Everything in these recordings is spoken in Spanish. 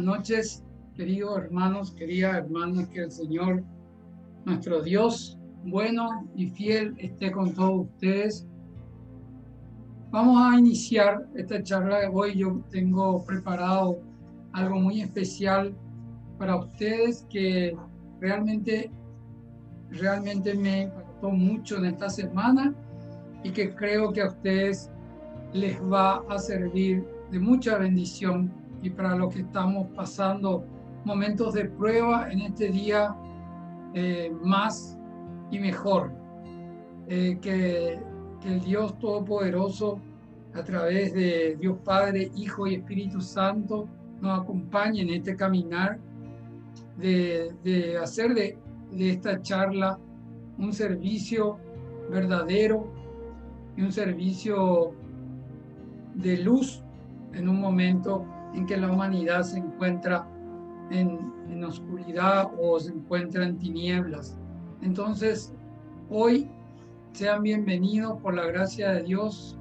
noches, queridos hermanos, queridas hermanas, que el Señor, nuestro Dios, bueno y fiel, esté con todos ustedes. Vamos a iniciar esta charla de hoy. Yo tengo preparado algo muy especial para ustedes que realmente me impactó mucho en esta semana y que creo que a ustedes les va a servir de mucha bendición, y para los que estamos pasando momentos de prueba en este día, más y mejor. Que el Dios Todopoderoso, a través de Dios Padre, Hijo y Espíritu Santo, nos acompañe en este caminar de hacer de esta charla un servicio verdadero y un servicio de luz en un momento en que la humanidad se encuentra en oscuridad o se encuentra en tinieblas. Entonces, hoy sean bienvenidos por la gracia de Dios.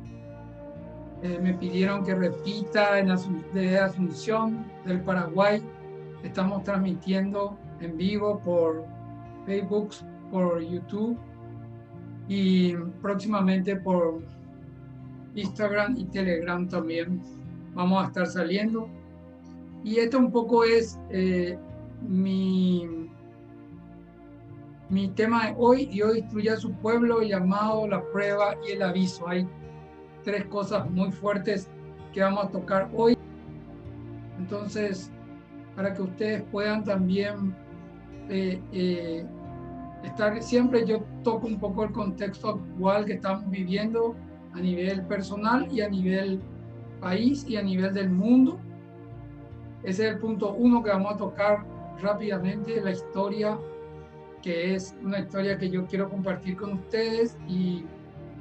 Me pidieron que repita de Asunción del Paraguay. Estamos transmitiendo en vivo por Facebook, por YouTube y próximamente por Instagram y Telegram también vamos a estar saliendo. Y esto un poco es mi tema de hoy: Dios instruye a su pueblo, el llamado, la prueba y el aviso. Hay tres cosas muy fuertes que vamos a tocar hoy. Entonces, para que ustedes puedan también estar siempre, yo toco un poco el contexto actual que estamos viviendo a nivel personal y a nivel país y a nivel del mundo. Ese es el punto 1 que vamos a tocar rápidamente, la historia, que es una historia que yo quiero compartir con ustedes. Y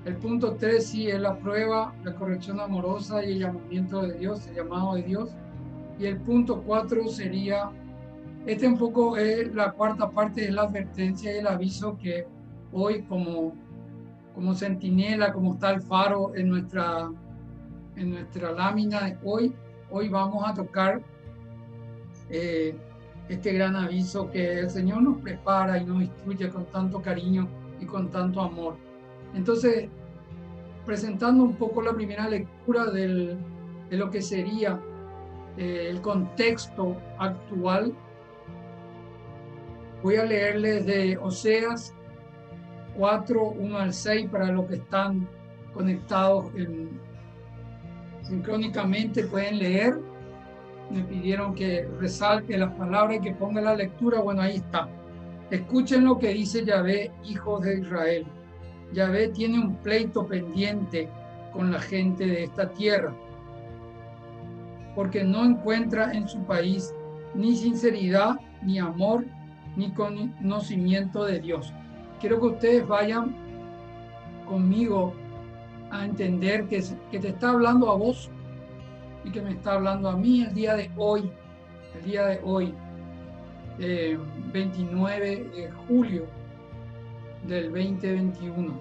el punto 3 sí es la prueba, la corrección amorosa y el llamamiento de Dios, el llamado de Dios. Y el punto 4 sería, un poco es la cuarta parte, es la advertencia y el aviso, que hoy como centinela, como está el faro en nuestra lámina de hoy vamos a tocar este gran aviso que el Señor nos prepara y nos instruye con tanto cariño y con tanto amor. Entonces, presentando un poco la primera lectura de lo que sería el contexto actual, voy a leerles de Oseas 4, 1 al 6, para los que están conectados sincrónicamente pueden leer. Me pidieron que resalte las palabras y que ponga la lectura. Bueno, ahí está. Escuchen lo que dice Yahvé, hijos de Israel. Yahvé tiene un pleito pendiente con la gente de esta tierra, porque no encuentra en su país ni sinceridad, ni amor, ni conocimiento de Dios. Quiero que ustedes vayan conmigo a entender que te está hablando a vos y que me está hablando a mí el día de hoy, 29 de julio del 2021.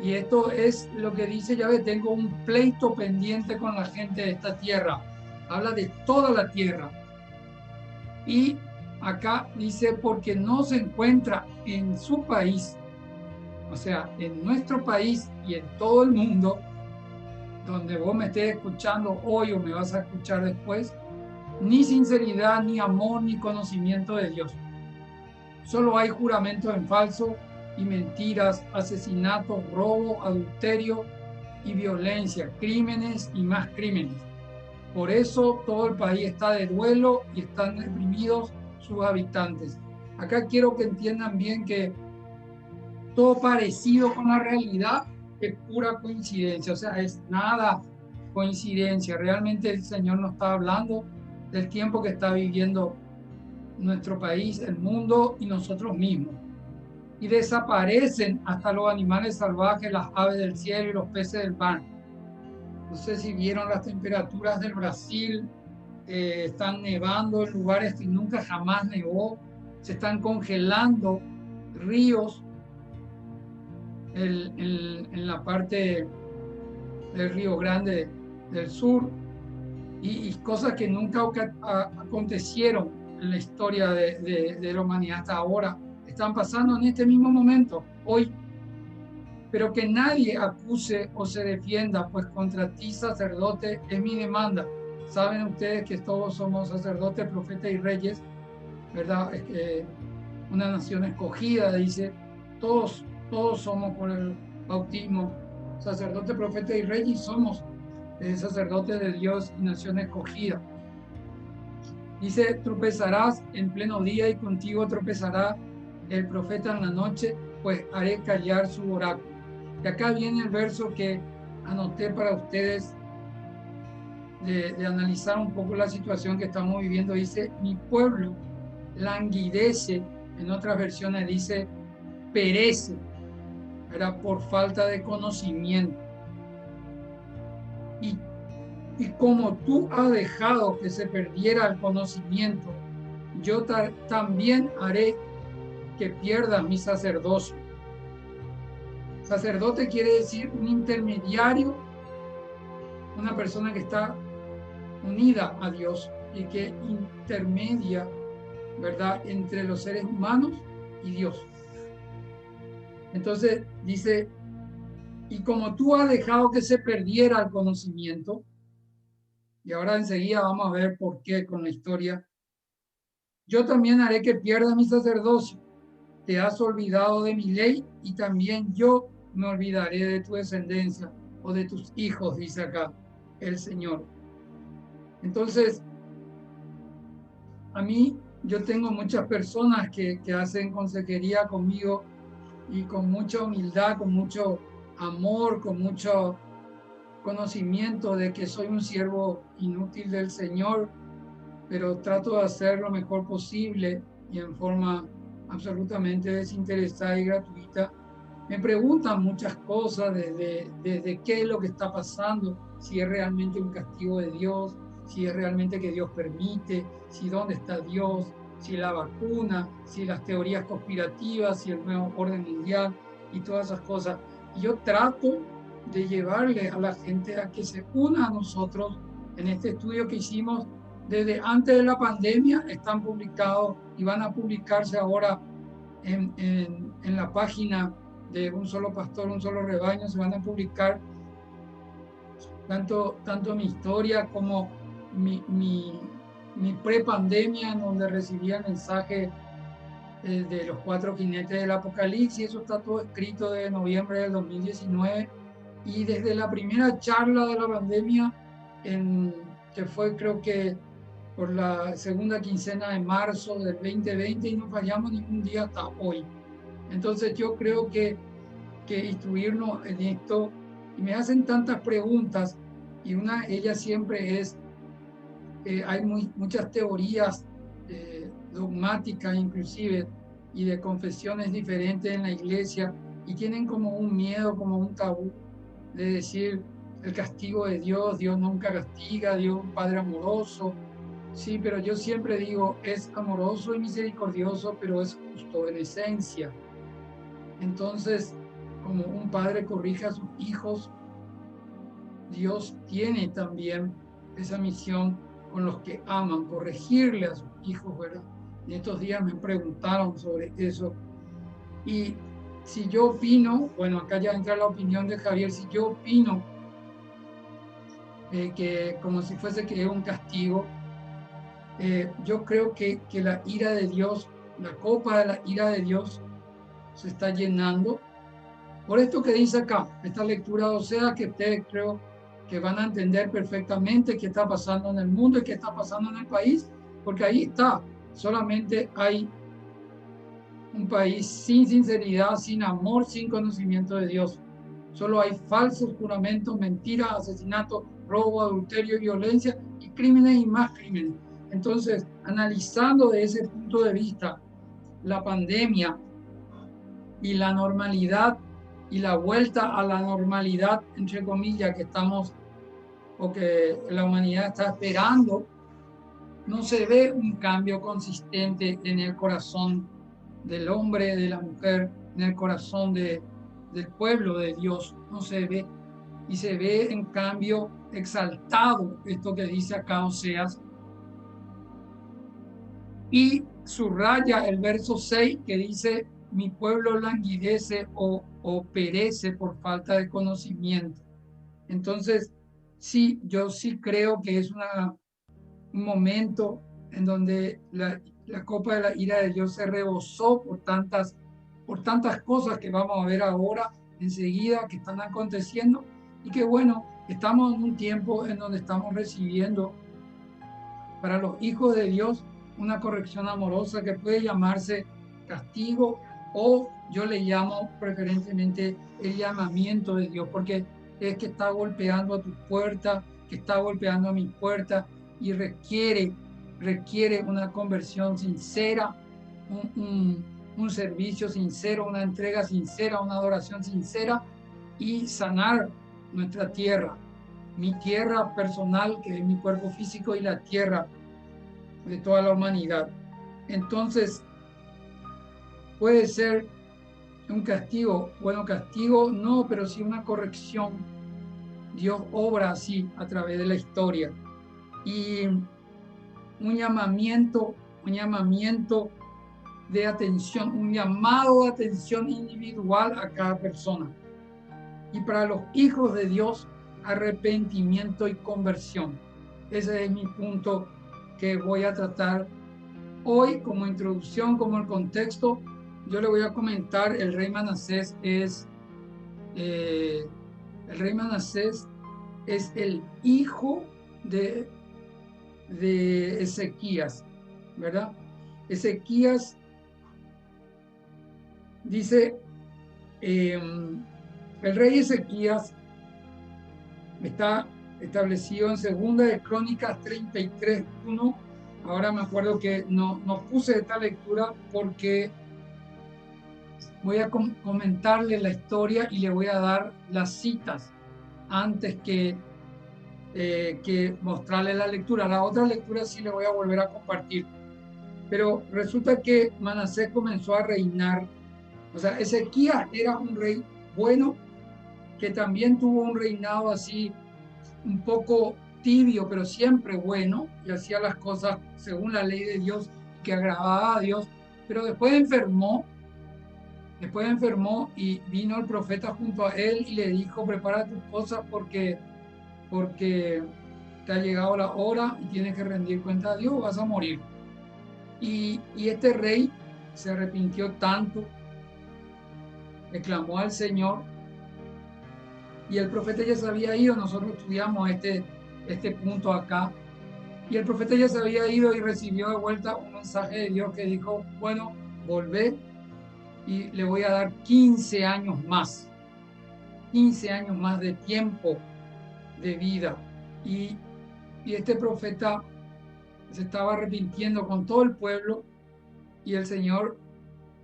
Y esto es lo que dice Yahvé: tengo un pleito pendiente con la gente de esta tierra. Habla de toda la tierra. Y acá dice, porque no se encuentra en su país, o sea, en nuestro país y en todo el mundo, donde vos me estés escuchando hoy o me vas a escuchar después, ni sinceridad, ni amor, ni conocimiento de Dios. Solo hay juramento en falso y mentiras, asesinatos, robo, adulterio y violencia, crímenes y más crímenes. Por eso todo el país está de duelo y están deprimidos sus habitantes. Acá quiero que entiendan bien que todo parecido con la realidad es pura coincidencia, o sea, es nada coincidencia. Realmente el Señor nos está hablando del tiempo que está viviendo nuestro país, el mundo y nosotros mismos. Y desaparecen hasta los animales salvajes, las aves del cielo y los peces del mar. No sé si vieron las temperaturas del Brasil, están nevando en lugares que nunca jamás nevó, se están congelando ríos en la parte del Río Grande del Sur. y cosas que nunca acontecieron en la historia de la humanidad hasta ahora, están pasando en este mismo momento, hoy. Pero que nadie acuse o se defienda, pues contra ti, sacerdote, es mi demanda. Saben ustedes que todos somos sacerdotes, profetas y reyes, ¿verdad? Una nación escogida, dice, todos somos por el bautismo, sacerdote, profeta y rey, y somos sacerdotes de Dios y nación escogida. Dice, tropezarás en pleno día y contigo tropezará el profeta en la noche, pues haré callar su oráculo. Y acá viene el verso que anoté para ustedes de analizar un poco la situación que estamos viviendo. Dice, mi pueblo languidece, en otras versiones dice, perece, era por falta de conocimiento. Y como tú has dejado que se perdiera el conocimiento, yo también haré que pierda mi sacerdocio. Sacerdote quiere decir un intermediario, una persona que está unida a Dios y que intermedia, ¿verdad?, entre los seres humanos y Dios. Entonces dice, y como tú has dejado que se perdiera el conocimiento, y ahora enseguida vamos a ver por qué con la historia, yo también haré que pierda mi sacerdocio. Te has olvidado de mi ley y también yo me olvidaré de tu descendencia o de tus hijos, dice acá el Señor. Entonces, a mí, yo tengo muchas personas que hacen consejería conmigo y con mucha humildad, con mucho amor, con mucho conocimiento de que soy un siervo inútil del Señor, pero trato de hacer lo mejor posible y en forma absolutamente desinteresada y gratuita. Me preguntan muchas cosas de qué es lo que está pasando, si es realmente un castigo de Dios, si es realmente que Dios permite, si dónde está Dios, si la vacuna, si las teorías conspirativas, si el nuevo orden mundial y todas esas cosas. Y yo trato de llevarle a la gente a que se una a nosotros en este estudio que hicimos desde antes de la pandemia. Están publicados y van a publicarse ahora en la página de Un Solo Pastor, Un Solo Rebaño. Se van a publicar tanto mi historia como mi prepandemia, en donde recibía el mensaje de los 4 jinetes del Apocalipsis. Eso está todo escrito de noviembre del 2019. Y desde la primera charla de la pandemia, que fue creo que por la segunda quincena de marzo del 2020, y no fallamos ningún día hasta hoy. Entonces yo creo que instruirnos en esto, y me hacen tantas preguntas, y una de ellas siempre es, hay muchas teorías dogmáticas inclusive, y de confesiones diferentes en la iglesia, y tienen como un miedo, como un tabú, de decir el castigo de Dios, Dios nunca castiga, Dios es un Padre amoroso. Sí, pero yo siempre digo, es amoroso y misericordioso, pero es justo en esencia. Entonces, como un padre corrige a sus hijos, Dios tiene también esa misión con los que aman, corregirle a sus hijos, ¿verdad? En estos días me preguntaron sobre eso. Y si yo opino, bueno, acá ya entra la opinión de Javier, si yo opino que como si fuese que es un castigo, yo creo que la ira de Dios, la copa de la ira de Dios se está llenando. Por esto que dice acá, esta lectura de Oseas, que ustedes creo que van a entender perfectamente qué está pasando en el mundo y qué está pasando en el país, porque ahí está, solamente hay un país sin sinceridad, sin amor, sin conocimiento de Dios. Solo hay falsos juramentos, mentiras, asesinatos, robo, adulterio y violencia, y crímenes y más crímenes. Entonces, analizando de ese punto de vista la pandemia y la normalidad y la vuelta a la normalidad, entre comillas, que estamos o que la humanidad está esperando, no se ve un cambio consistente en el corazón del hombre, de la mujer, en el corazón del pueblo de Dios. No se ve. y se ve en cambio exaltado esto que dice acá Oseas, y subraya el verso 6 que dice: mi pueblo languidece o perece por falta de conocimiento. Entonces, sí, yo sí creo que es un momento en donde la copa de la ira de Dios se rebosó por tantas cosas que vamos a ver ahora enseguida que están aconteciendo, y que bueno, estamos en un tiempo en donde estamos recibiendo para los hijos de Dios una corrección amorosa que puede llamarse castigo, o yo le llamo preferentemente el llamamiento de Dios, porque es que está golpeando a tu puerta, que está golpeando a mi puerta, y requiere una conversión sincera, un servicio sincero, una entrega sincera, una adoración sincera, y sanar nuestra tierra, mi tierra personal, que es mi cuerpo físico, y la tierra de toda la humanidad. Entonces, puede ser un castigo, bueno, castigo no, pero sí una corrección. Dios obra así a través de la historia. Y un llamamiento de atención, un llamado de atención individual a cada persona. Y para los hijos de Dios, arrepentimiento y conversión. Ese es mi punto que voy a tratar hoy como introducción, como el contexto. Yo le voy a comentar: el rey Manasés es el hijo de Ezequías, ¿verdad? Ezequías dice, el rey Ezequías está establecido en Segunda de Crónicas 33:1. Ahora me acuerdo que no puse esta lectura porque voy a comentarle la historia y le voy a dar las citas antes que mostrarle la lectura. La otra lectura sí le voy a volver a compartir. Pero resulta que Manasés comenzó a reinar. O sea, Ezequías era un rey bueno, que también tuvo un reinado así un poco tibio, pero siempre bueno, y hacía las cosas según la ley de Dios, que agradaba a Dios. Pero después enfermó y vino el profeta junto a él y le dijo: prepara tus cosas porque te ha llegado la hora y tienes que rendir cuenta a Dios, vas a morir. Y este rey se arrepintió tanto, le clamó al Señor, y el profeta ya se había ido. Nosotros estudiamos este punto acá, y el profeta ya se había ido y recibió de vuelta un mensaje de Dios que dijo: bueno, volvé y le voy a dar 15 años más de tiempo de vida. Y este profeta se estaba arrepintiendo con todo el pueblo, y el Señor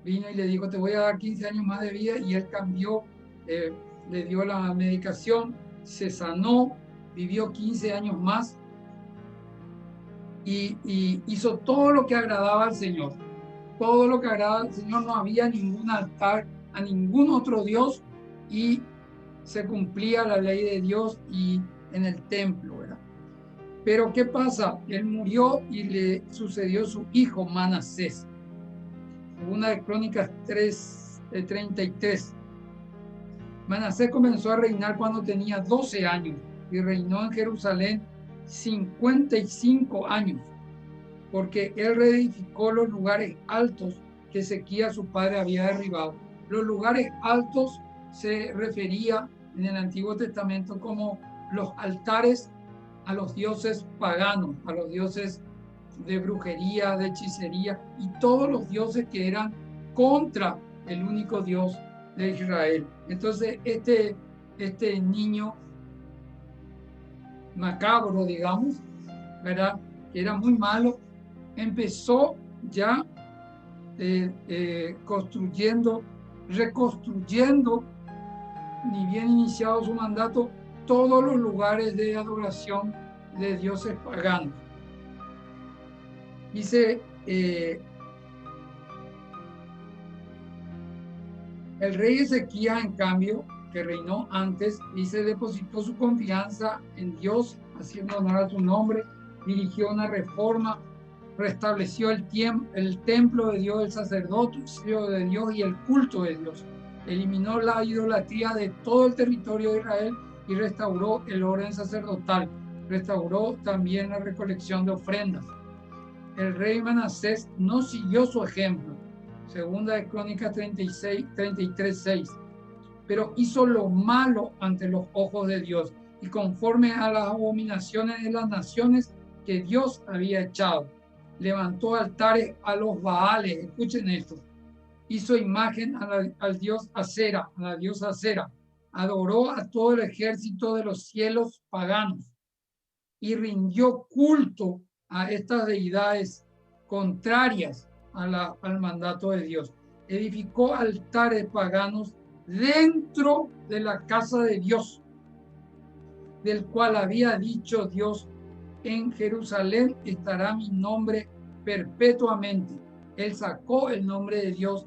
vino y le dijo: te voy a dar 15 años más de vida, y él cambió, le dio la medicación, se sanó, vivió 15 años más, y hizo todo lo que agradaba al Señor. Todo lo que agradaba al Señor, no había ningún altar a ningún otro Dios, y se cumplía la ley de Dios y en el templo, ¿verdad? Pero ¿qué pasa? Él murió y le sucedió su hijo Manasés. Segunda de Crónicas 33. Manasés comenzó a reinar cuando tenía 12 años y reinó en Jerusalén 55 años, porque él reedificó los lugares altos que Ezequías su padre había derribado. Los lugares altos se refería en el Antiguo Testamento como los altares a los dioses paganos, a los dioses de brujería, de hechicería, y todos los dioses que eran contra el único Dios de Israel. Entonces, este niño macabro, digamos, ¿verdad?, que era muy malo, empezó ya reconstruyendo, ni bien iniciado su mandato, todos los lugares de adoración de dioses paganos. Dice, el rey Ezequías, en cambio, que reinó antes, y se depositó su confianza en Dios, haciendo honor a su nombre, dirigió una reforma, restableció el templo de Dios, el sacerdocio de Dios y el culto de Dios. Eliminó la idolatría de todo el territorio de Israel y restauró el orden sacerdotal. Restauró también la recolección de ofrendas. El rey Manasés no siguió su ejemplo, segunda de Crónicas 33:6, pero hizo lo malo ante los ojos de Dios y conforme a las abominaciones de las naciones que Dios había echado. Levantó altares a los Baales, escuchen esto, hizo imagen al dios Acera, a la diosa Acera, adoró a todo el ejército de los cielos paganos y rindió culto a estas deidades contrarias al mandato de Dios. Edificó altares paganos dentro de la casa de Dios, del cual había dicho Dios: en Jerusalén estará mi nombre perpetuamente. Él sacó el nombre de Dios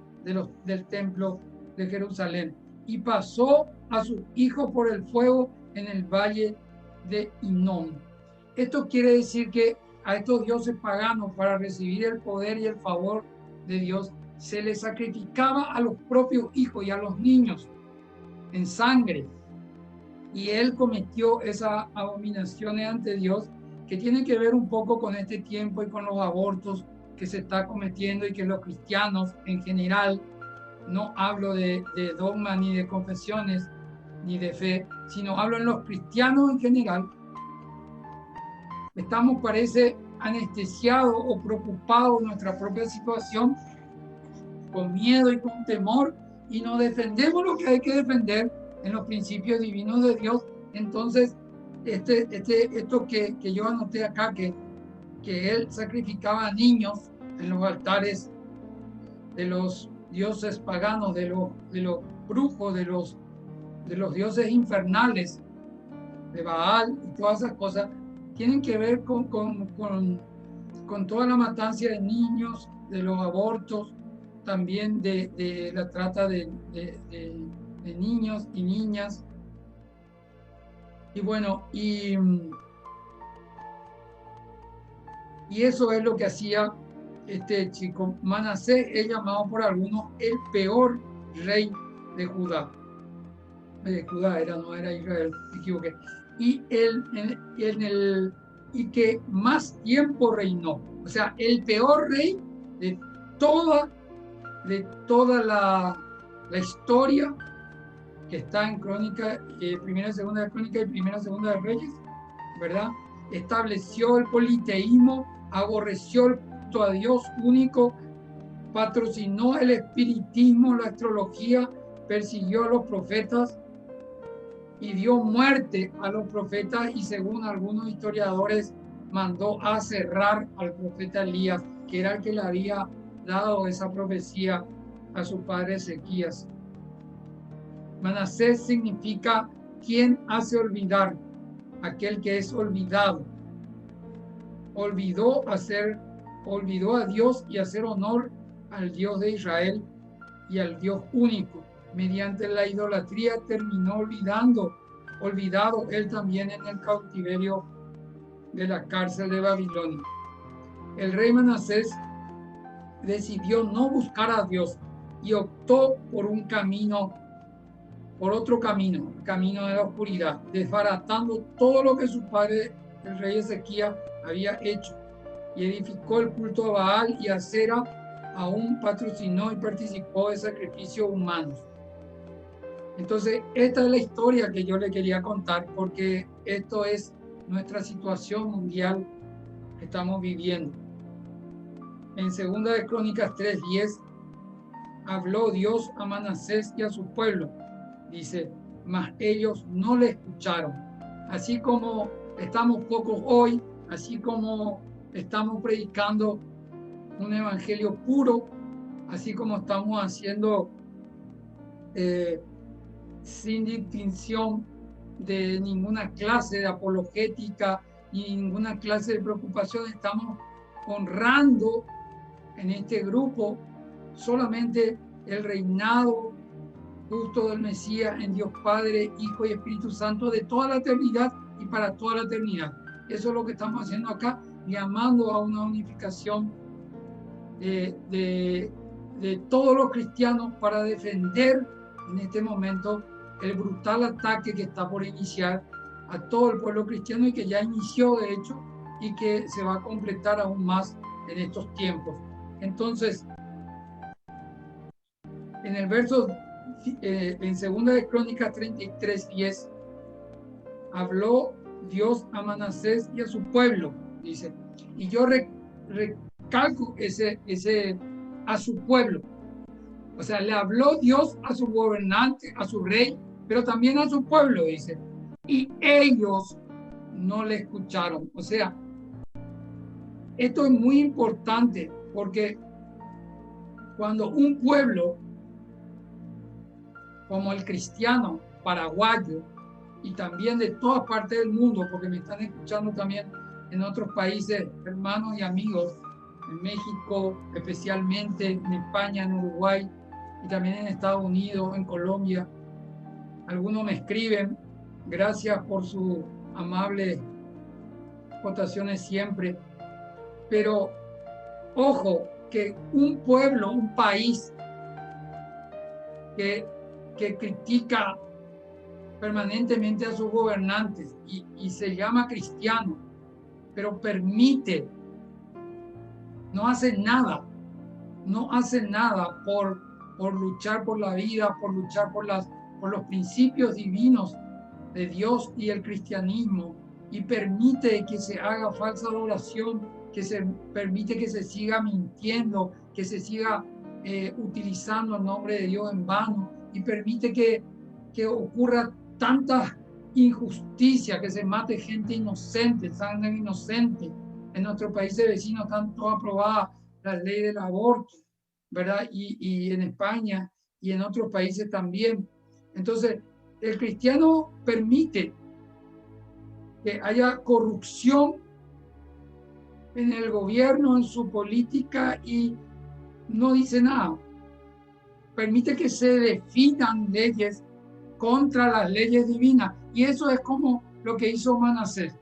del templo de Jerusalén y pasó a sus hijos por el fuego en el valle de Hinnom. Esto quiere decir que a estos dioses paganos, para recibir el poder y el favor de Dios, se les sacrificaba a los propios hijos y a los niños en sangre. Y él cometió esas abominaciones ante Dios, que tienen que ver un poco con este tiempo y con los abortos que se está cometiendo, y que los cristianos en general, no hablo de dogma ni de confesiones ni de fe, sino hablo en los cristianos en general, estamos, parece, anestesiados o preocupados de nuestra propia situación, con miedo y con temor, y no defendemos lo que hay que defender en los principios divinos de Dios. Entonces, esto que yo anoté acá, que él sacrificaba a niños en los altares de los dioses paganos, de los brujos, de los dioses infernales, de Baal y todas esas cosas, tienen que ver con toda la matanza de niños, de los abortos, también de la trata de niños y niñas. Y bueno, y eso es lo que hacía este chico. Manasés es llamado por algunos el peor rey de Judá. De Judá no era Israel, me equivoqué. Y y que más tiempo reinó. O sea, el peor rey de toda la historia que está en Crónica, primera y segunda de Crónica y primera y segunda de Reyes, ¿verdad? Estableció el politeísmo, aborreció el culto a Dios único, patrocinó el espiritismo, la astrología, persiguió a los profetas y dio muerte a los profetas, y según algunos historiadores mandó a cerrar al profeta Elías, que era el que le había dado esa profecía a su padre Ezequías. Manasés significa quien hace olvidar, aquel que es olvidado. Olvidó a Dios y hacer honor al Dios de Israel y al Dios único. Mediante la idolatría terminó olvidado él también en el cautiverio de la cárcel de Babilonia. El rey Manasés decidió no buscar a Dios y optó por otro camino, el camino de la oscuridad, desbaratando todo lo que su padre, el rey Ezequías, había hecho, y edificó el culto a Baal y a Acera, aún patrocinó y participó de sacrificios humanos. Entonces, esta es la historia que yo le quería contar, porque esto es nuestra situación mundial que estamos viviendo. En segunda de Crónicas 3:10 habló Dios a Manasés y a su pueblo. Dice, mas ellos no le escucharon. Así como estamos pocos hoy, así como estamos predicando un evangelio puro, así como estamos haciendo sin distinción de ninguna clase de apologética ni ninguna clase de preocupación, estamos honrando en este grupo solamente el reinado justo del Mesías, en Dios Padre, Hijo y Espíritu Santo, de toda la eternidad y para toda la eternidad. Eso es lo que estamos haciendo acá, llamando a una unificación de todos los cristianos para defender en este momento el brutal ataque que está por iniciar a todo el pueblo cristiano y que ya inició de hecho y que se va a completar aún más en estos tiempos. Entonces, en el verso, en segunda de Crónicas 33:10, habló Dios a Manasés y a su pueblo, dice, y yo recalco ese a su pueblo. O sea, le habló Dios a su gobernante, a su rey, pero también a su pueblo, dice. Y ellos no le escucharon. O sea, esto es muy importante porque cuando un pueblo como el cristiano paraguayo y también de todas partes del mundo, porque me están escuchando también en otros países, hermanos y amigos, en México especialmente, en España, en Uruguay y también en Estados Unidos, en Colombia. Algunos me escriben, gracias por sus amables votaciones siempre, pero ojo, que un pueblo, un país que critica permanentemente a sus gobernantes y se llama cristiano, pero permite, no hace nada por luchar por la vida, por luchar por los principios divinos de Dios y el cristianismo, y permite que se haga falsa adoración, que se permite que se siga mintiendo, que se siga utilizando el nombre de Dios en vano, y permite que ocurra tanta injusticia, que se mate gente inocente, sangre inocente. En nuestros países vecinos están todas aprobadas las leyes del aborto, ¿verdad? Y en España y en otros países también. Entonces, el cristiano permite que haya corrupción en el gobierno, en su política, y no dice nada. Permite que se definan leyes contra las leyes divinas. Y eso es como lo que hizo Manasés,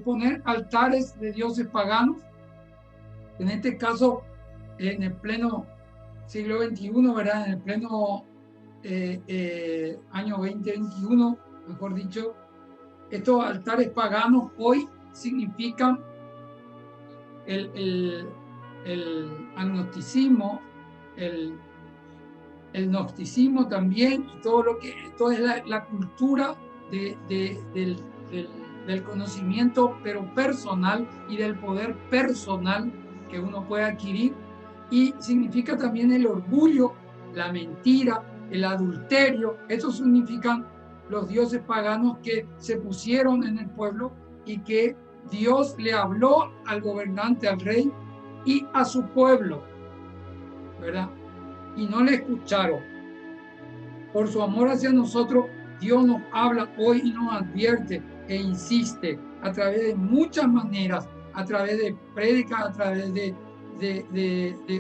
poner altares de dioses paganos, en este caso en el pleno siglo XXI, ¿verdad? En el pleno año 2021, mejor dicho. Estos altares paganos hoy significan el agnosticismo, el gnosticismo también, y toda es la cultura del conocimiento, pero personal, y del poder personal que uno puede adquirir, y significa también el orgullo, la mentira, el adulterio. Eso significan los dioses paganos que se pusieron en el pueblo y que Dios le habló al gobernante, al rey y a su pueblo, ¿verdad? Y no le escucharon. Por su amor hacia nosotros, Dios nos habla hoy y nos advierte e insiste a través de muchas maneras, a través de prédicas, a través de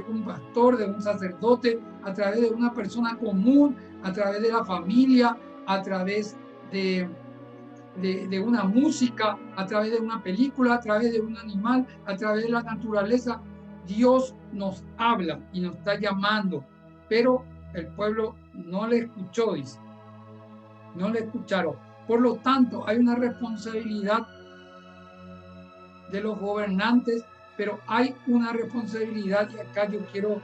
un pastor, de un sacerdote, a través de una persona común, a través de la familia, a través de una música, a través de una película, a través de un animal, a través de la naturaleza. Dios nos habla y nos está llamando, pero el pueblo no le escuchó, dice. No le escucharon. Por lo tanto, hay una responsabilidad de los gobernantes, pero hay una responsabilidad, y acá yo quiero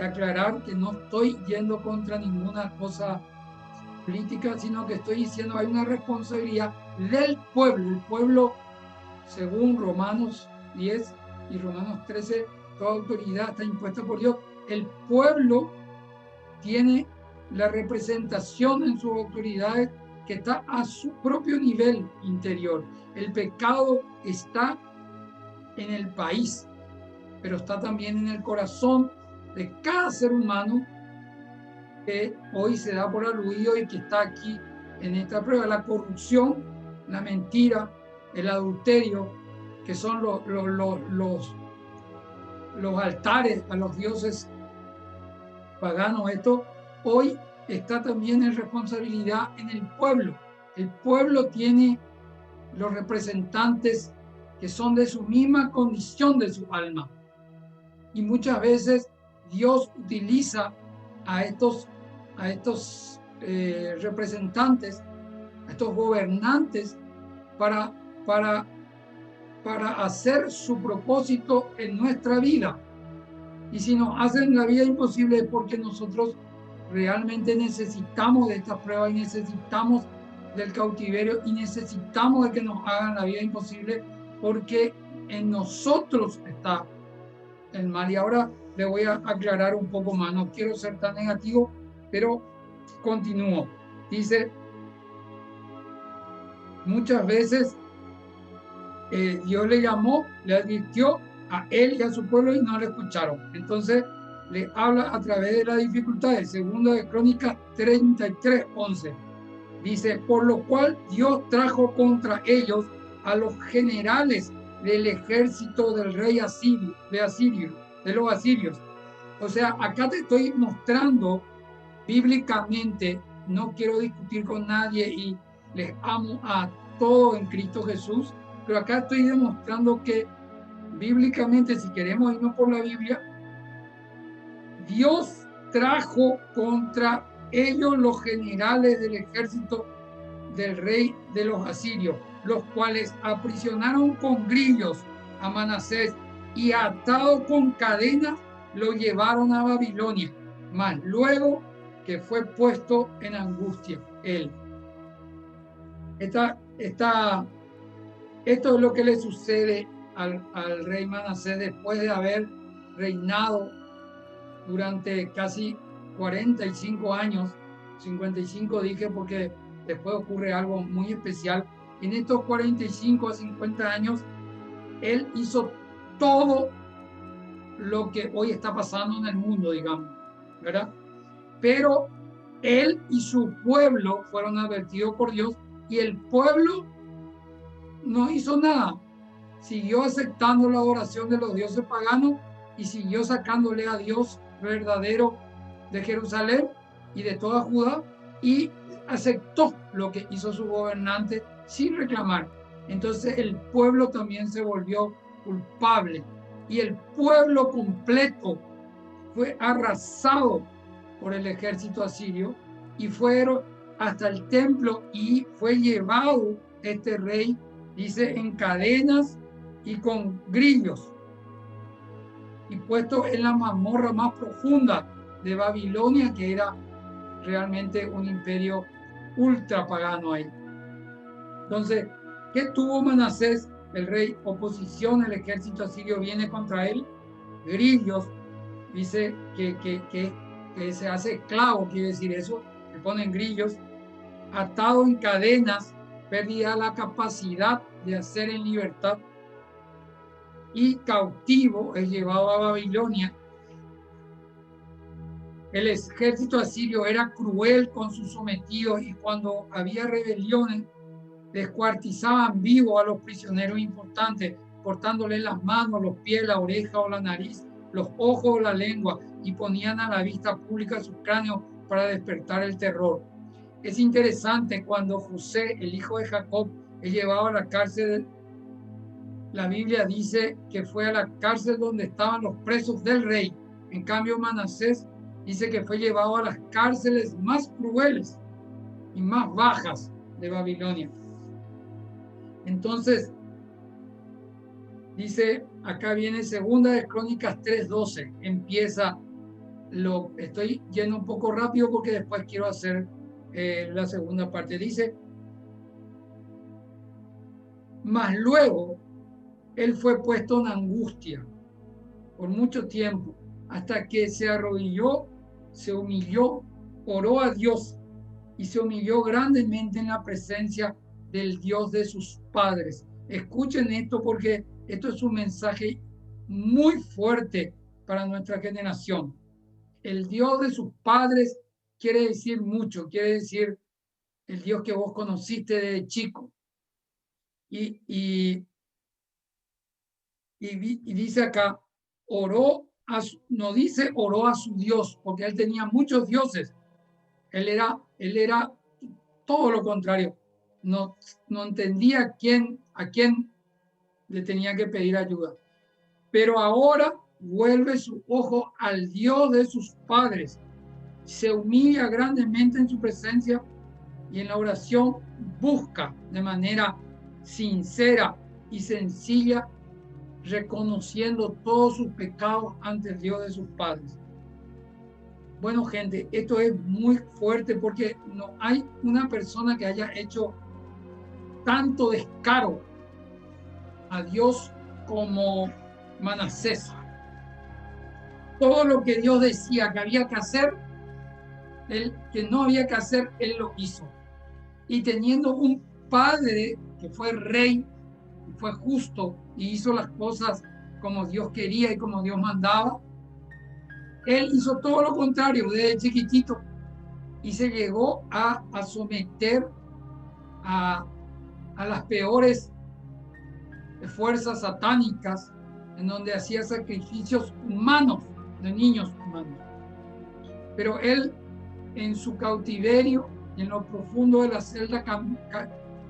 aclarar que no estoy yendo contra ninguna cosa política, sino que estoy diciendo hay una responsabilidad del pueblo. El pueblo, según Romanos 10 y Romanos 13, toda autoridad está impuesta por Dios. El pueblo tiene la representación en sus autoridades que está a su propio nivel interior. El pecado está en el país, pero está también en el corazón de cada ser humano que hoy se da por aludido y que está aquí en esta prueba. La corrupción, la mentira, el adulterio, que son los altares a los dioses paganos. Esto hoy está también en responsabilidad en el pueblo. El pueblo tiene los representantes que son de su misma condición de su alma. Y muchas veces Dios utiliza a estos representantes, a estos gobernantes, para hacer su propósito en nuestra vida. Y si nos hacen la vida imposible es porque nosotros realmente necesitamos de estas pruebas y necesitamos del cautiverio y necesitamos de que nos hagan la vida imposible, porque en nosotros está el mal. Y ahora le voy a aclarar un poco más. No quiero ser tan negativo, pero continúo. Dice, muchas veces Dios le llamó, le advirtió a él y a su pueblo y no le escucharon. Entonces le habla a través de las dificultades. Segunda de Crónicas 33:11. Dice, por lo cual Dios trajo contra ellos a los generales del ejército del rey asirio, de los asirios. O sea, acá te estoy mostrando bíblicamente, no quiero discutir con nadie y les amo a todos en Cristo Jesús, pero acá estoy demostrando que bíblicamente, si queremos irnos por la Biblia, Dios trajo contra ellos los generales del ejército del rey de los asirios, los cuales aprisionaron con grillos a Manasés y atado con cadenas lo llevaron a Babilonia, mas luego que fue puesto en angustia él. Esto es lo que le sucede al rey Manasés después de haber reinado durante casi 45 años, 55 dije porque después ocurre algo muy especial. En estos 45 a 50 años, él hizo todo lo que hoy está pasando en el mundo, digamos, ¿verdad? Pero él y su pueblo fueron advertidos por Dios y el pueblo no hizo nada. Siguió aceptando la adoración de los dioses paganos y siguió sacándole a Dios verdadero de Jerusalén y de toda Judá, y aceptó lo que hizo su gobernante sin reclamar. Entonces el pueblo también se volvió culpable y el pueblo completo fue arrasado por el ejército asirio y fueron hasta el templo y fue llevado este rey, dice, en cadenas y con grillos y puesto en la mazmorra más profunda de Babilonia, que era realmente un imperio ultra pagano ahí. Entonces, ¿qué tuvo Manasés, el rey? Oposición, el ejército asirio viene contra él, grillos, dice que se hace esclavo, quiere decir eso, le ponen grillos, atado en cadenas, perdía la capacidad de hacer en libertad, y cautivo es llevado a Babilonia. El ejército asirio era cruel con sus sometidos y cuando había rebeliones descuartizaban vivos a los prisioneros importantes, cortándoles las manos, los pies, la oreja o la nariz, los ojos o la lengua, y ponían a la vista pública sus cráneos para despertar el terror. Es interesante cuando José, el hijo de Jacob, es llevado a la cárcel. La Biblia dice que fue a la cárcel donde estaban los presos del rey. En cambio, Manasés dice que fue llevado a las cárceles más crueles y más bajas de Babilonia. Entonces, dice, acá viene segunda de Crónicas 3:12. Empieza, estoy yendo un poco rápido porque después quiero hacer la segunda parte. Dice, mas luego él fue puesto en angustia por mucho tiempo, hasta que se arrodilló, se humilló, oró a Dios y se humilló grandemente en la presencia del Dios de sus padres. Escuchen esto porque esto es un mensaje muy fuerte para nuestra generación. El Dios de sus padres quiere decir mucho, quiere decir el Dios que vos conociste desde chico. Y dice acá, oró no dice oró a su Dios, porque él tenía muchos dioses, Él era todo lo contrario. No entendía a quién le tenía que pedir ayuda. Pero ahora vuelve su ojo al Dios de sus padres, se humilla grandemente en su presencia y en la oración busca de manera sincera y sencilla, reconociendo todos sus pecados ante el Dios de sus padres. Bueno, gente, esto es muy fuerte porque no hay una persona que haya hecho tanto descaro a Dios como Manasés. Todo lo que Dios decía que había que hacer, que no había que hacer, él lo hizo. Y teniendo un padre que fue rey, fue justo y hizo las cosas como Dios quería y como Dios mandaba, él hizo todo lo contrario desde chiquitito y se llegó a someter a las peores fuerzas satánicas, en donde hacía sacrificios humanos de niños humanos. Pero él, en su cautiverio, en lo profundo de la celda,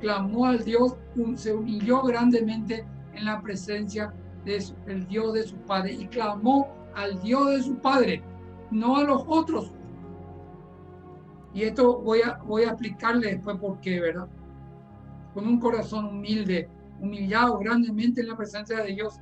clamó al Dios, se humilló grandemente en la presencia del Dios de su padre y clamó al Dios de su padre, no a los otros. Y esto voy a explicarle después por qué, ¿verdad? Con un corazón humilde, humillado grandemente en la presencia de Dios.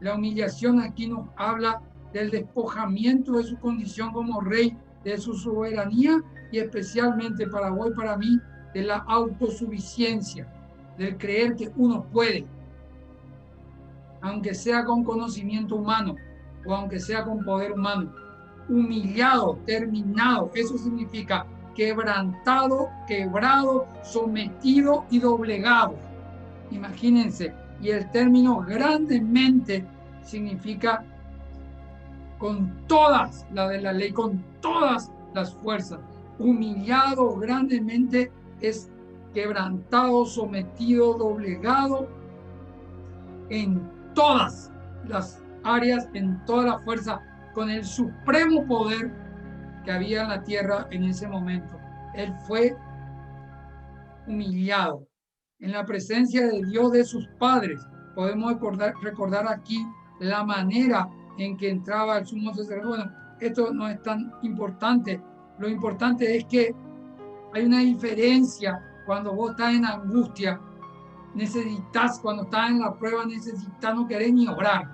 La humillación aquí nos habla del despojamiento de su condición como rey, de su soberanía y especialmente para vos y para mí, de la autosuficiencia, del creer que uno puede, aunque sea con conocimiento humano o aunque sea con poder humano. Humillado, terminado, eso significa quebrantado, quebrado, sometido y doblegado. Imagínense, y el término grandemente significa con todas, la de la ley, con todas las fuerzas. Humillado grandemente es quebrantado, sometido, doblegado en todas las áreas, en toda la fuerza, con el supremo poder que había en la tierra en ese momento. Él fue humillado en la presencia de Dios de sus padres. Podemos recordar aquí la manera en que entraba el sumo sacerdote. Bueno, esto no es tan importante. Lo importante es que hay una diferencia cuando vos estás en angustia. Necesitas, cuando estás en la prueba, necesitas no querer ni orar,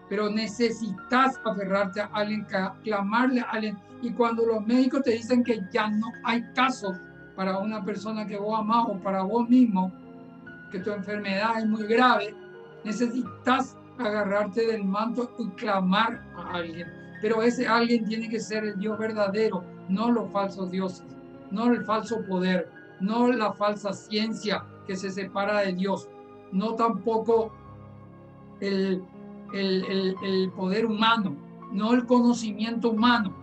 pero necesitas aferrarte a alguien, clamarle a alguien. Y cuando los médicos te dicen que ya no hay caso para una persona que vos amás o para vos mismo, que tu enfermedad es muy grave, necesitas agarrarte del manto y clamar a alguien. Pero ese alguien tiene que ser el Dios verdadero, no los falsos dioses, no el falso poder, no la falsa ciencia que se separa de Dios, no tampoco el poder humano, no el conocimiento humano,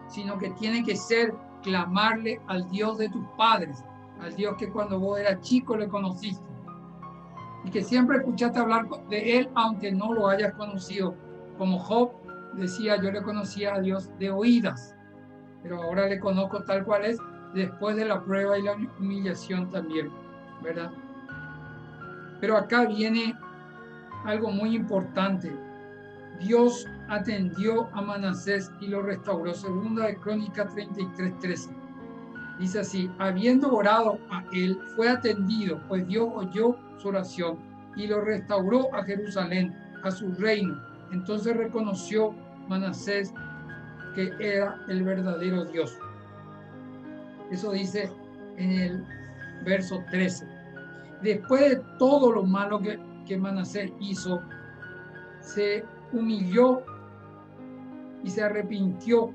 sino que tiene que ser clamarle al Dios de tus padres, al Dios que cuando vos eras chico le conociste y que siempre escuchaste hablar de él aunque no lo hayas conocido. Como Job decía, yo le conocía a Dios de oídas, pero ahora le conozco tal cual es, después de la prueba y la humillación también, ¿verdad? Pero acá viene algo muy importante. Dios atendió a Manasés y lo restauró. Segunda de Crónicas 33:13. Dice así: habiendo orado a él, fue atendido, pues Dios oyó su oración y lo restauró a Jerusalén, a su reino. Entonces reconoció Manasés que era el verdadero Dios. Eso dice en el verso 13. Después de todo lo malo que Manasés hizo, se humilló y se arrepintió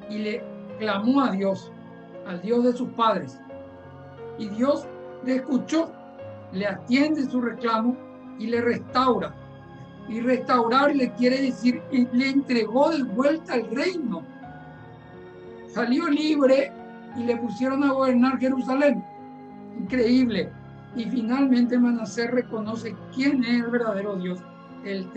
y le clamó a Dios, al Dios de sus padres, y Dios le escuchó, le atiende su reclamo y le restaura. Y restaurarle quiere decir que le entregó de vuelta el reino. Salió libre y le pusieron a gobernar Jerusalén. Increíble. Y finalmente Manasés reconoce quién es el verdadero Dios. El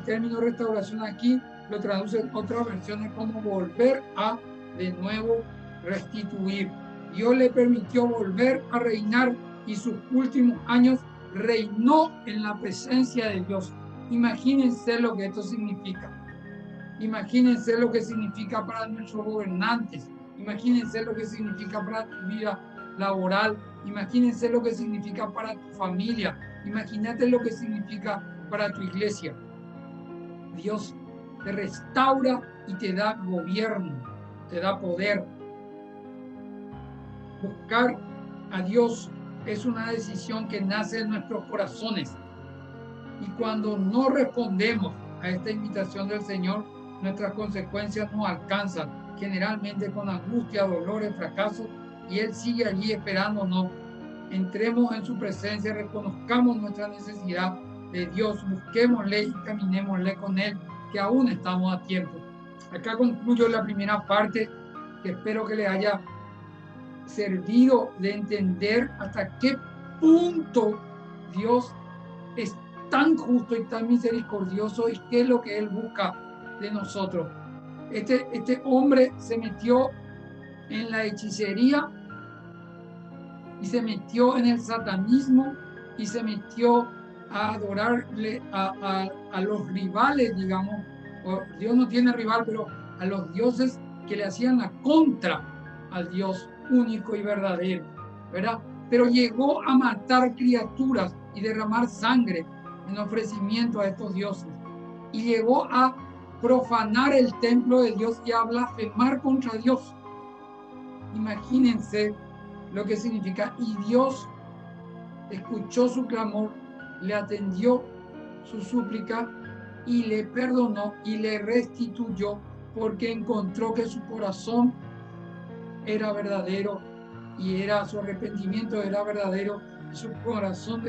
término restauración aquí lo traducen otras versiones como volver a de nuevo restituir. Dios le permitió volver a reinar y sus últimos años reinó en la presencia de Dios. Imagínense lo que esto significa. Imagínense lo que significa para nuestros gobernantes. Imagínense lo que significa para tu vida laboral. Imagínense lo que significa para tu familia. Imagínate lo que significa para tu iglesia. Dios te restaura y te da gobierno, te da poder. Buscar a Dios es una decisión que nace en nuestros corazones. Y cuando no respondemos a esta invitación del Señor, nuestras consecuencias nos alcanzan, generalmente con angustia, dolores, fracasos, y Él sigue allí esperándonos. Entremos en su presencia, reconozcamos nuestra necesidad de Dios, busquémosle y caminémosle con Él, que aún estamos a tiempo. Acá concluyo la primera parte, que espero que le haya servido de entender hasta qué punto Dios es tan justo y tan misericordioso y qué es lo que Él busca de nosotros. Este hombre se metió en la hechicería y se metió en el satanismo y se metió a adorarle a los rivales, digamos. Dios no tiene rival, pero a los dioses que le hacían la contra al Dios único y verdadero, ¿verdad? Pero llegó a matar criaturas y derramar sangre en ofrecimiento a estos dioses. Y llegó a profanar el templo de Dios y a blasfemar contra Dios. Imagínense lo que significa. Y Dios escuchó su clamor, le atendió su súplica y le perdonó y le restituyó, porque encontró que su corazón era verdadero y su arrepentimiento era verdadero, y su corazón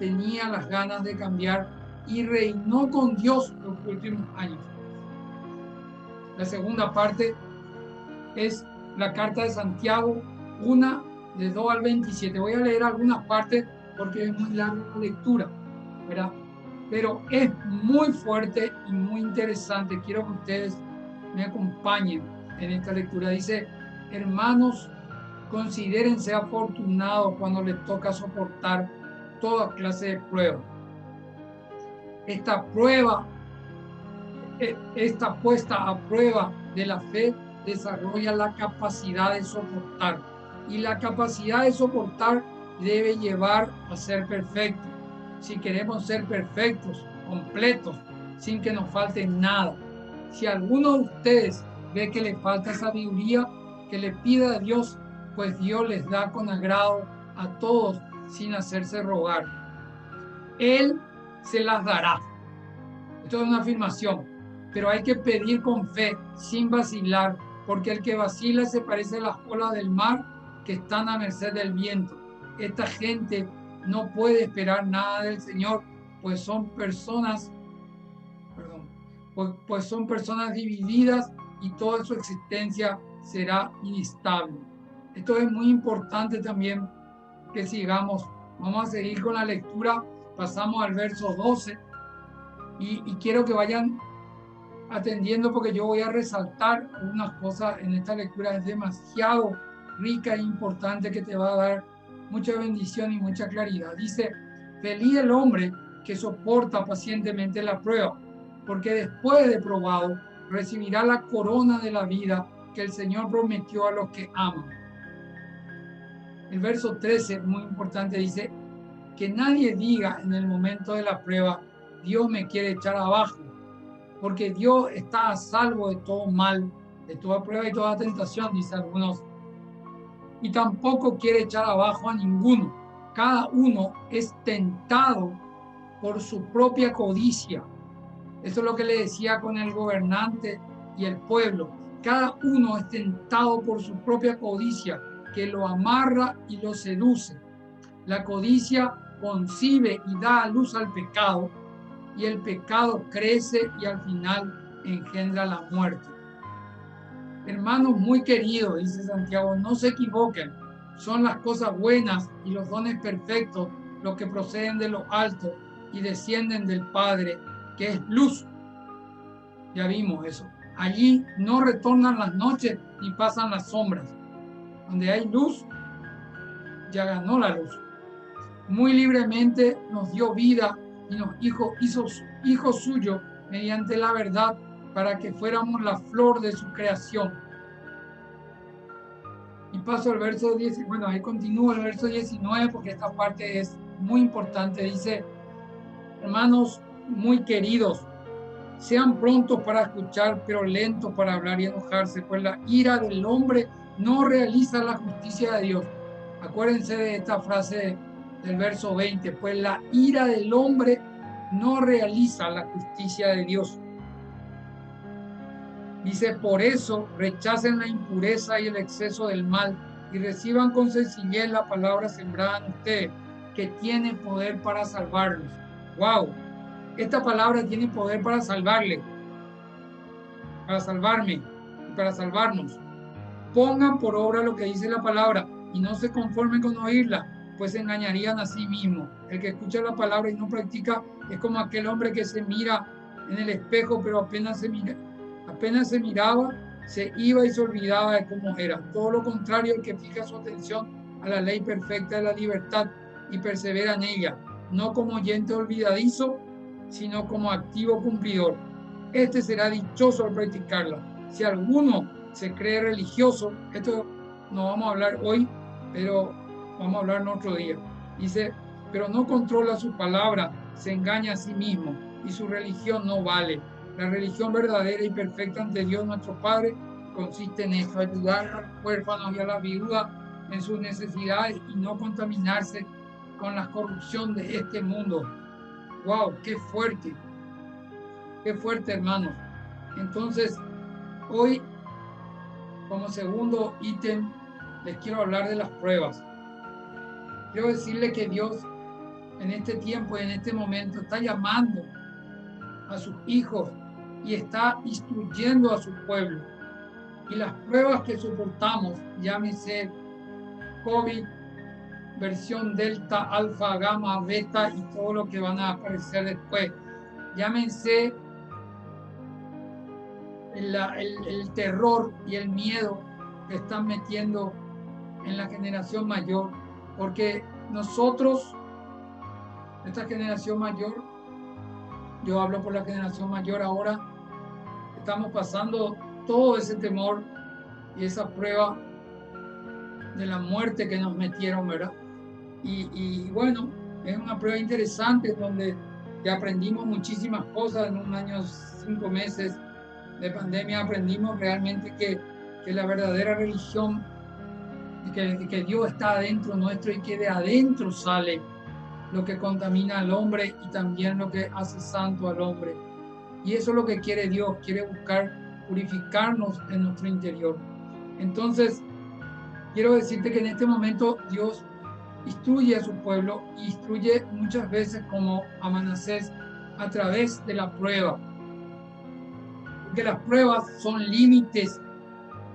tenía las ganas de cambiar y reinó con Dios los últimos años. La segunda parte es la carta de Santiago 1, de 2 al 27. Voy a leer algunas partes porque es muy larga la lectura, ¿verdad? Pero es muy fuerte y muy interesante. Quiero que ustedes me acompañen en esta lectura. Dice: hermanos, considérense afortunados cuando les toca soportar toda clase de pruebas. Esta puesta a prueba de la fe desarrolla la capacidad de soportar. Y la capacidad de soportar debe llevar a ser perfecto. Si queremos ser perfectos, completos, sin que nos falte nada. Si alguno de ustedes ve que le falta sabiduría, que le pida a Dios, pues Dios les da con agrado a todos sin hacerse rogar. Él se las dará. Esto es una afirmación, pero hay que pedir con fe, sin vacilar, porque el que vacila se parece a las olas del mar que están a merced del viento. Esta gente no puede esperar nada del Señor, pues son personas, pues son personas divididas y toda su existencia será inestable. Esto es muy importante también que sigamos. Vamos a seguir con la lectura. Pasamos al verso 12 y quiero que vayan atendiendo porque yo voy a resaltar algunas cosas en esta lectura. Es demasiado rica e importante, que te va a dar mucha bendición y mucha claridad. Dice: feliz el hombre que soporta pacientemente la prueba, porque después de probado recibirá la corona de la vida que el Señor prometió a los que aman. El verso 13, muy importante, dice: que nadie diga en el momento de la prueba: Dios me quiere echar abajo, porque Dios está a salvo de todo mal, de toda prueba y toda tentación, dice algunos, y tampoco quiere echar abajo a ninguno. Cada uno es tentado por su propia codicia. Eso es lo que le decía con el gobernante y el pueblo. Cada uno es tentado por su propia codicia, que lo amarra y lo seduce. La codicia concibe y da a luz al pecado, y el pecado crece y al final engendra la muerte. Hermanos muy queridos, dice Santiago, no se equivoquen. Son las cosas buenas y los dones perfectos los que proceden de lo alto y descienden del Padre, que es luz. Ya vimos eso. Allí no retornan las noches ni pasan las sombras. Donde hay luz, ya ganó la luz. Muy libremente nos dio vida y nos hizo hijos suyos mediante la verdad para que fuéramos la flor de su creación. Y paso al verso 10, bueno, ahí continúa el verso 19 porque esta parte es muy importante. Dice, hermanos muy queridos, sean prontos para escuchar, pero lentos para hablar y enojarse, pues la ira del hombre no realiza la justicia de Dios. Acuérdense de esta frase del verso 20, pues la ira del hombre no realiza la justicia de Dios. Dice, por eso rechacen la impureza y el exceso del mal y reciban con sencillez la palabra sembrada en ustedes, que tiene poder para salvarlos. ¡Wow! Esta palabra tiene poder para salvarle, para salvarme y para salvarnos. Pongan por obra lo que dice la palabra y no se conformen con oírla, pues se engañarían a sí mismos. El que escucha la palabra y no practica es como aquel hombre que se mira en el espejo, pero apenas se miraba, se iba y se olvidaba de cómo era. Todo lo contrario, el que fija su atención a la ley perfecta de la libertad y persevera en ella, no como oyente olvidadizo, sino como activo cumplidor. Este será dichoso al practicarla. Si alguno se cree religioso, esto no vamos a hablar hoy, pero vamos a hablar en otro día. Dice, pero no controla su palabra, se engaña a sí mismo y su religión no vale. La religión verdadera y perfecta ante Dios nuestro Padre consiste en esto, ayudar a los huérfanos y a las viudas en sus necesidades y no contaminarse con la corrupción de este mundo. ¡Wow! ¡Qué fuerte! ¡Qué fuerte, hermanos! Entonces, hoy, como segundo ítem, les quiero hablar de las pruebas. Quiero decirle que Dios en este tiempo y en este momento está llamando a sus hijos y está instruyendo a su pueblo. Y las pruebas que soportamos, llámese COVID, versión Delta, Alfa, Gamma, Beta y todo lo que van a aparecer después, llámense el terror y el miedo que están metiendo en la generación mayor, porque nosotros, esta generación mayor, yo hablo por la generación mayor ahora, estamos pasando todo ese temor y esa prueba de la muerte que nos metieron, ¿verdad? Y bueno, es una prueba interesante donde ya aprendimos muchísimas cosas en un año, 5 meses de pandemia, aprendimos realmente que la verdadera religión, que Dios está adentro nuestro y que de adentro sale lo que contamina al hombre y también lo que hace santo al hombre. Y eso es lo que quiere Dios, quiere buscar purificarnos en nuestro interior. Entonces, quiero decirte que en este momento Dios instruye a su pueblo y instruye muchas veces como a Manasés a través de la prueba. Porque las pruebas son límites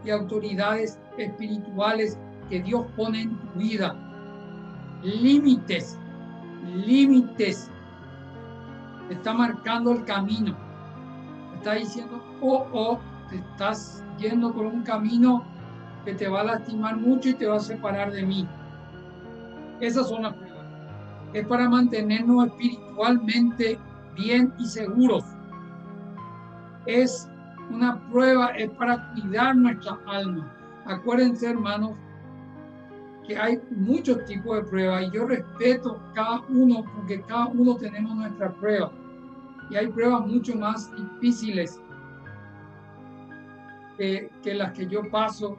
y autoridades espirituales que Dios pone en tu vida. Límites, límites. Te está marcando el camino. Te está diciendo, te estás yendo por un camino que te va a lastimar mucho y te va a separar de mí. Esas son las pruebas. Es para mantenernos espiritualmente bien y seguros. Es una prueba, es para cuidar nuestra alma. Acuérdense, hermanos, que hay muchos tipos de pruebas y yo respeto cada uno porque cada uno tenemos nuestra prueba. Y hay pruebas mucho más difíciles que las que yo paso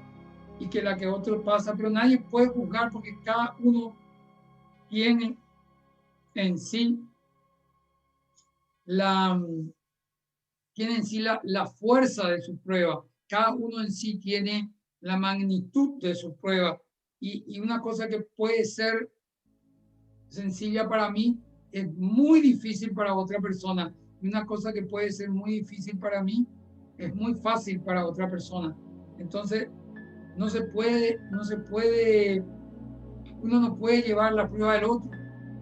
y que la que otro pasa, pero nadie puede juzgar porque cada uno tiene en sí la fuerza de su prueba. Cada uno en sí tiene la magnitud de su prueba. Y una cosa que puede ser sencilla para mí es muy difícil para otra persona. Y una cosa que puede ser muy difícil para mí es muy fácil para otra persona. Entonces, uno no puede llevar la prueba del otro,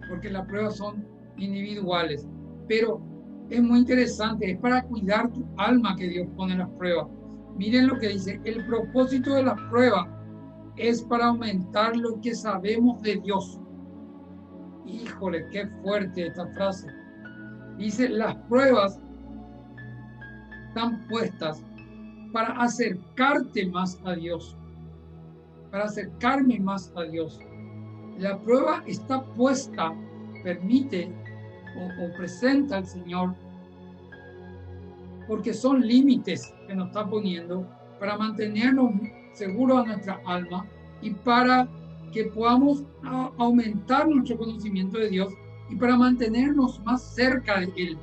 porque las pruebas son individuales. Pero es muy interesante, es para cuidar tu alma que Dios pone las pruebas. Miren lo que dice, el propósito de las pruebas es para aumentar lo que sabemos de Dios. Híjole, qué fuerte esta frase. Dice, las pruebas están puestas para acercarte más a Dios, para acercarme más a Dios. La prueba está puesta, permite o presenta al Señor, porque son límites que nos está poniendo para mantenernos seguros a nuestra alma y para que podamos aumentar nuestro conocimiento de Dios y para mantenernos más cerca de Él.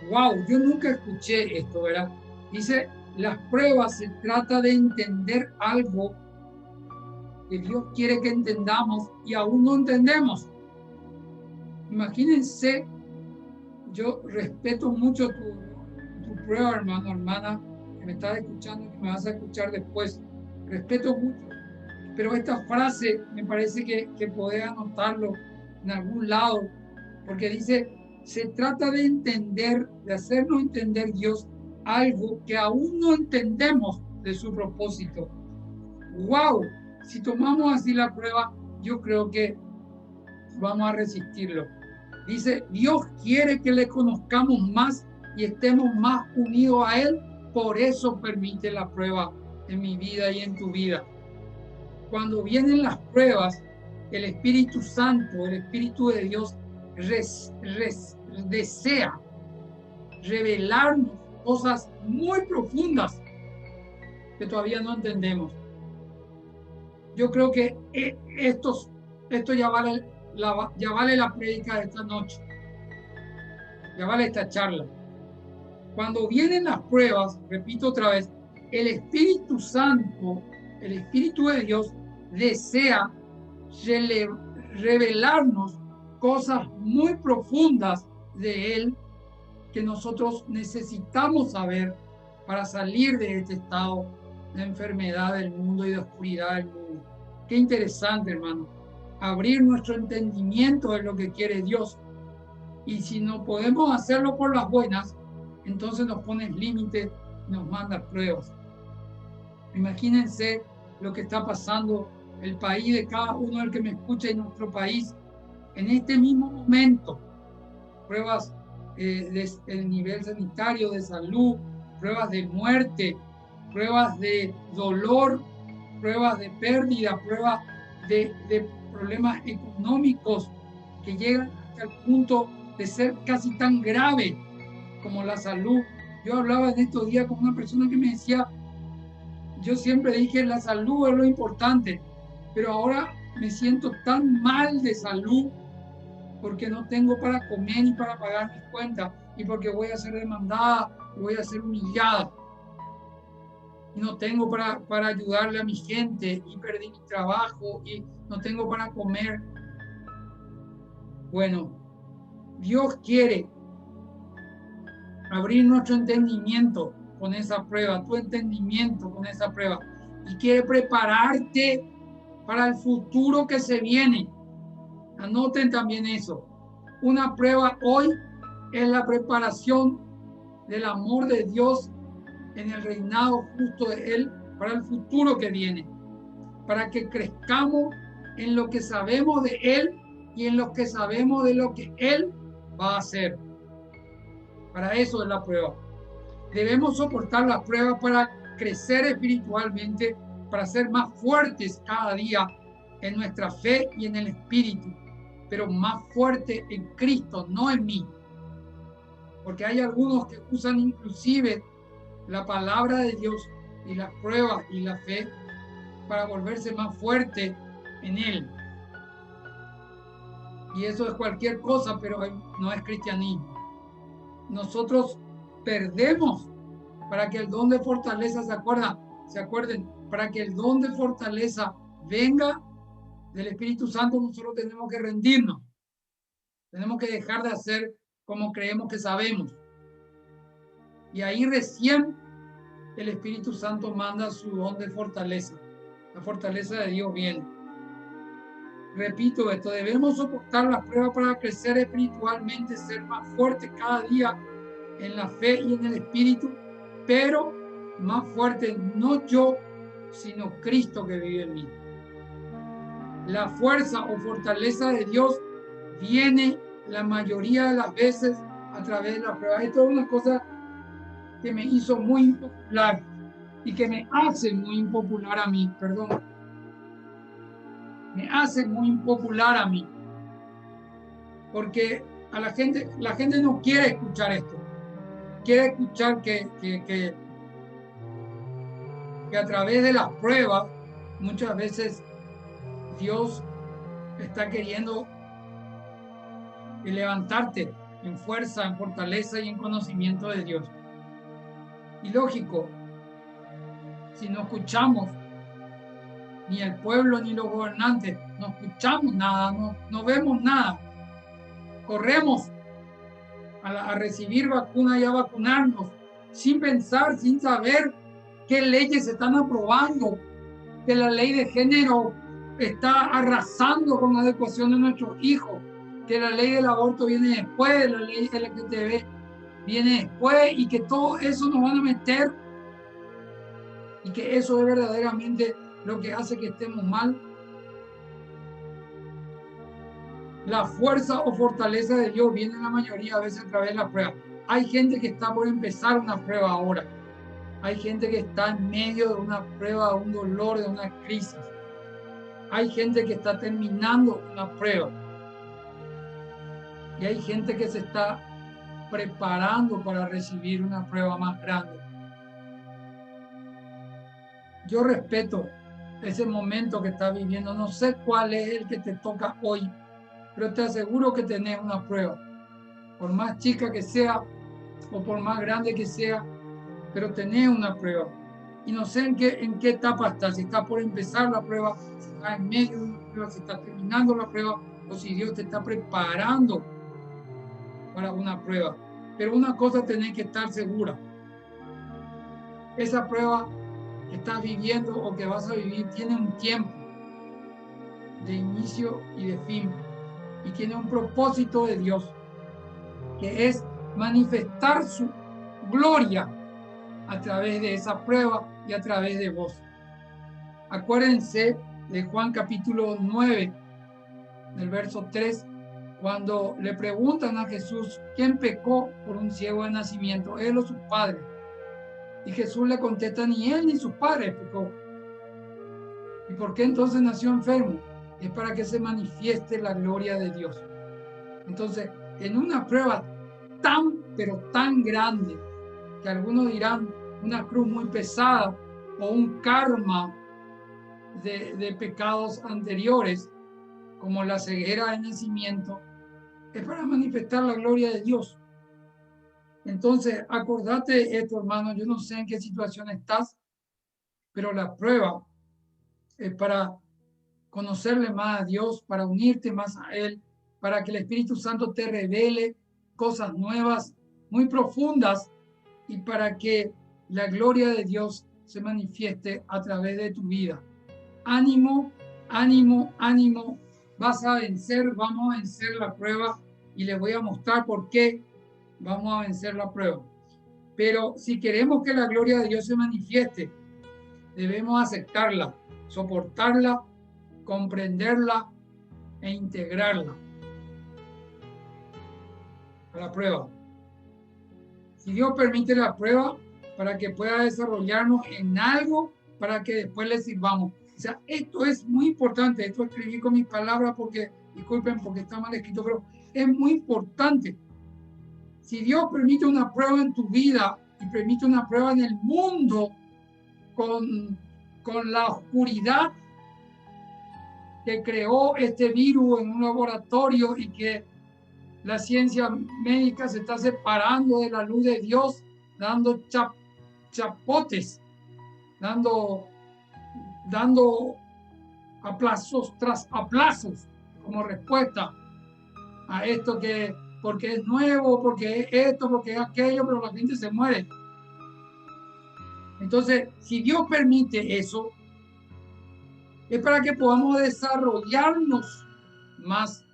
Wow, yo nunca escuché esto, ¿verdad? Dice, las pruebas se trata de entender algo que Dios quiere que entendamos y aún no entendemos. Imagínense, yo respeto mucho tu prueba, hermano, hermana, que me estás escuchando y que me vas a escuchar después. Respeto mucho. Pero esta frase me parece que podés anotarlo en algún lado, porque dice, se trata de entender, de hacernos entender Dios algo que aún no entendemos de su propósito. ¡Wow! Si tomamos así la prueba, yo creo que vamos a resistirlo. Dice, Dios quiere que le conozcamos más y estemos más unidos a Él, por eso permite la prueba en mi vida y en tu vida. Cuando vienen las pruebas, el Espíritu Santo, el Espíritu de Dios, desea revelarnos cosas muy profundas que todavía no entendemos. Yo creo que esto ya vale la prédica de esta noche, ya vale esta charla. Cuando vienen las pruebas, repito otra vez, el Espíritu Santo, el Espíritu de Dios, desea revelarnos cosas muy profundas de Él que nosotros necesitamos saber para salir de este estado de enfermedad del mundo y de oscuridad del mundo. Qué interesante, hermano. Abrir nuestro entendimiento de lo que quiere Dios. Y si no podemos hacerlo por las buenas, entonces nos pones límites, nos mandas pruebas. Imagínense lo que está pasando el país de cada uno del que me escucha en nuestro país en este mismo momento. Pruebas del nivel sanitario, de salud, pruebas de muerte, pruebas de dolor, pruebas de pérdida, pruebas de problemas económicos que llegan hasta el punto de ser casi tan grave como la salud. Yo hablaba en estos días con una persona que me decía, yo siempre dije la salud es lo importante, pero ahora me siento tan mal de salud porque no tengo para comer ni para pagar mis cuentas y porque voy a ser demandada, voy a ser humillada. Y no tengo para ayudarle a mi gente y perdí mi trabajo y no tengo para comer. Bueno, Dios quiere abrir nuestro entendimiento con esa prueba, tu entendimiento con esa prueba. Y quiere prepararte para el futuro que se viene. Anoten también eso. Una prueba hoy es la preparación del amor de Dios en el reinado justo de Él para el futuro que viene. Para que crezcamos en lo que sabemos de Él y en lo que sabemos de lo que Él va a hacer. Para eso es la prueba. Debemos soportar la prueba para crecer espiritualmente, para ser más fuertes cada día en nuestra fe y en el espíritu, pero más fuerte en Cristo, no en mí. Porque hay algunos que usan inclusive la palabra de Dios y las pruebas y la fe para volverse más fuerte en Él. Y eso es cualquier cosa, pero no es cristianismo. Nosotros perdemos para que el don de fortaleza, se acuerden, para que el don de fortaleza venga del Espíritu Santo, nosotros tenemos que rendirnos. Tenemos que dejar de hacer como creemos que sabemos. Y ahí recién el Espíritu Santo manda su don de fortaleza. La fortaleza de Dios viene. repito esto, debemos soportar las pruebas para crecer espiritualmente, ser más fuertes cada día en la fe y en el espíritu, pero más fuerte no yo, sino Cristo que vive en mí. La fuerza o fortaleza de Dios viene la mayoría de las veces a través de la prueba. Esto es una cosa que me hizo muy impopular y que me hace muy impopular a mí, perdón. Me hace muy impopular a mí. Porque a la gente no quiere escuchar esto. Quiere escuchar que a través de las pruebas muchas veces Dios está queriendo levantarte en fuerza, en fortaleza y en conocimiento de Dios. Y lógico, si no escuchamos, ni el pueblo ni los gobernantes, no escuchamos nada, no vemos nada, corremos a recibir vacuna y a vacunarnos sin pensar, sin saber qué leyes se están aprobando, que la ley de género está arrasando con la adecuación de nuestros hijos, que la ley del aborto viene después, la ley LGTB viene después, y que todo eso nos van a meter, y que eso es verdaderamente lo que hace que estemos mal. La fuerza o fortaleza de Dios viene la mayoría de veces a través de la prueba. Hay gente que está por empezar una prueba ahora. Hay gente que está en medio de una prueba, de un dolor, de una crisis. Hay gente que está terminando una prueba. Y hay gente que se está preparando para recibir una prueba más grande. Yo respeto ese momento que estás viviendo. No sé cuál es el que te toca hoy, pero te aseguro que tenés una prueba. Por más chica que sea o por más grande que sea, pero tenés una prueba. Y no sé en qué etapa estás, si estás por empezar la prueba, si estás en medio de una prueba, si estás terminando la prueba, o si Dios te está preparando para una prueba. Pero una cosa tenés que estar segura. Esa prueba que estás viviendo o que vas a vivir tiene un tiempo de inicio y de fin. Y tiene un propósito de Dios, que es manifestar su gloria a través de esa prueba y a través de vos. Acuérdense de Juan capítulo 9, del verso 3, cuando le preguntan a Jesús quién pecó por un ciego de nacimiento, él o sus padres. Y Jesús le contesta, ni él ni sus padres pecó. ¿Y por qué entonces nació enfermo? Es para que se manifieste la gloria de Dios. Entonces, en una prueba tan, pero tan grande, que algunos dirán una cruz muy pesada o un karma de pecados anteriores, como la ceguera de nacimiento, es para manifestar la gloria de Dios. Entonces, acordate esto, hermano, yo no sé en qué situación estás, pero la prueba es para conocerle más a Dios, para unirte más a Él, para que el Espíritu Santo te revele cosas nuevas, muy profundas, y para que la gloria de Dios se manifieste a través de tu vida. Ánimo, ánimo, ánimo. Vas a vencer, vamos a vencer la prueba, y les voy a mostrar por qué vamos a vencer la prueba. Pero si queremos que la gloria de Dios se manifieste, debemos aceptarla, soportarla, comprenderla e integrarla a la prueba. Si Dios permite la prueba para que pueda desarrollarnos en algo para que después le sirvamos. O sea, esto es muy importante. Esto escribí con mis palabras porque, disculpen porque está mal escrito, pero es muy importante. Si Dios permite una prueba en tu vida y permite una prueba en el mundo con la oscuridad que creó este virus en un laboratorio y que la ciencia médica se está separando de la luz de Dios, dando chapotes, dando aplazos tras aplazos como respuesta a esto, que porque es nuevo, porque es esto, porque es aquello, pero la gente se muere. Entonces, si Dios permite eso, es para que podamos desarrollarnos más,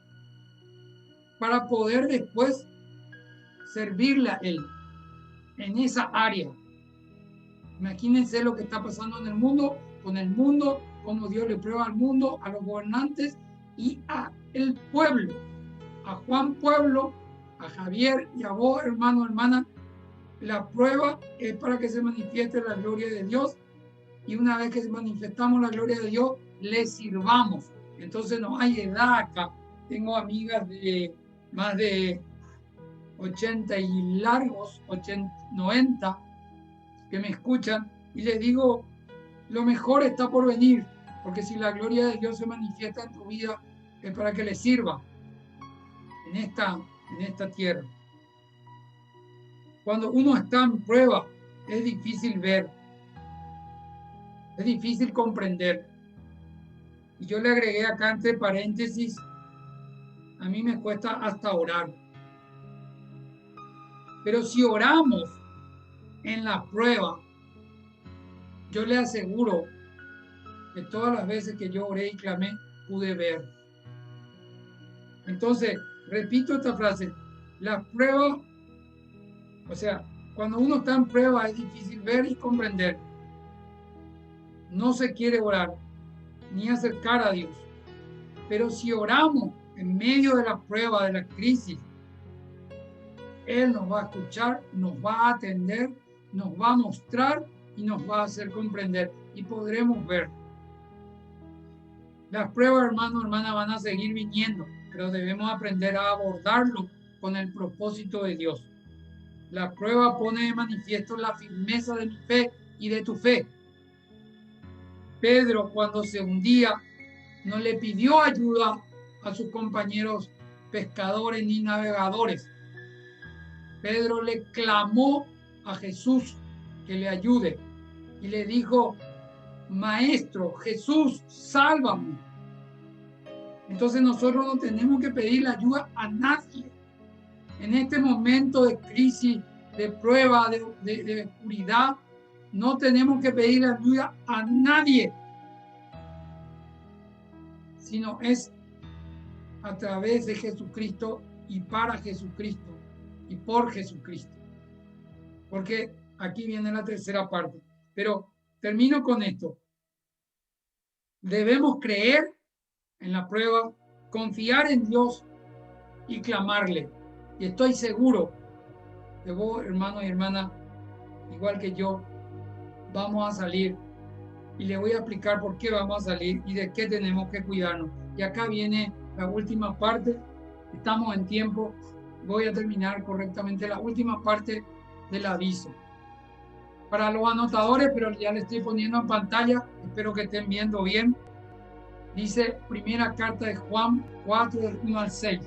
para poder después servirle a Él en esa área. Imagínense lo que está pasando en el mundo, con el mundo, cómo Dios le prueba al mundo, a los gobernantes y a el pueblo, a Juan Pueblo, a Javier y a vos, hermano, hermana. La prueba es para que se manifieste la gloria de Dios, y una vez que manifestamos la gloria de Dios, le sirvamos. Entonces no hay edad acá. Tengo amigas de más de 80 y largos, 80, 90, que me escuchan, y les digo, lo mejor está por venir, porque si la gloria de Dios se manifiesta en tu vida, es para que le sirva en esta tierra. Cuando uno está en prueba, es difícil ver, es difícil comprender. Y yo le agregué acá entre paréntesis, a mí me cuesta hasta orar. Pero si oramos en la prueba, yo le aseguro que todas las veces que yo oré y clamé, pude ver. Entonces, repito esta frase, la prueba, o sea, cuando uno está en prueba es difícil ver y comprender. No se quiere orar, ni acercar a Dios. Pero si oramos en medio de la prueba, de la crisis, Él nos va a escuchar, nos va a atender, nos va a mostrar y nos va a hacer comprender y podremos ver. Las pruebas, hermano, hermana, van a seguir viniendo, pero debemos aprender a abordarlo con el propósito de Dios. La prueba pone de manifiesto la firmeza de mi fe y de tu fe. Pedro, cuando se hundía, no le pidió ayuda a sus compañeros pescadores ni navegadores. Pedro le clamó a Jesús que le ayude y le dijo, Maestro, Jesús, sálvame. Entonces nosotros no tenemos que pedir ayuda a nadie. En este momento de crisis, de prueba, de oscuridad, no tenemos que pedir ayuda a nadie, sino es a través de Jesucristo y para Jesucristo y por Jesucristo. Porque aquí viene la tercera parte. Pero termino con esto. Debemos creer en la prueba, confiar en Dios y clamarle. Y estoy seguro que vos, hermano y hermana, igual que yo, vamos a salir. Y le voy a explicar por qué vamos a salir y de qué tenemos que cuidarnos. Y acá viene la última parte. Estamos en tiempo. Voy a terminar correctamente la última parte del aviso. Para los anotadores, pero ya le estoy poniendo en pantalla, espero que estén viendo bien. Dice primera carta de Juan 4, del 1 al 6.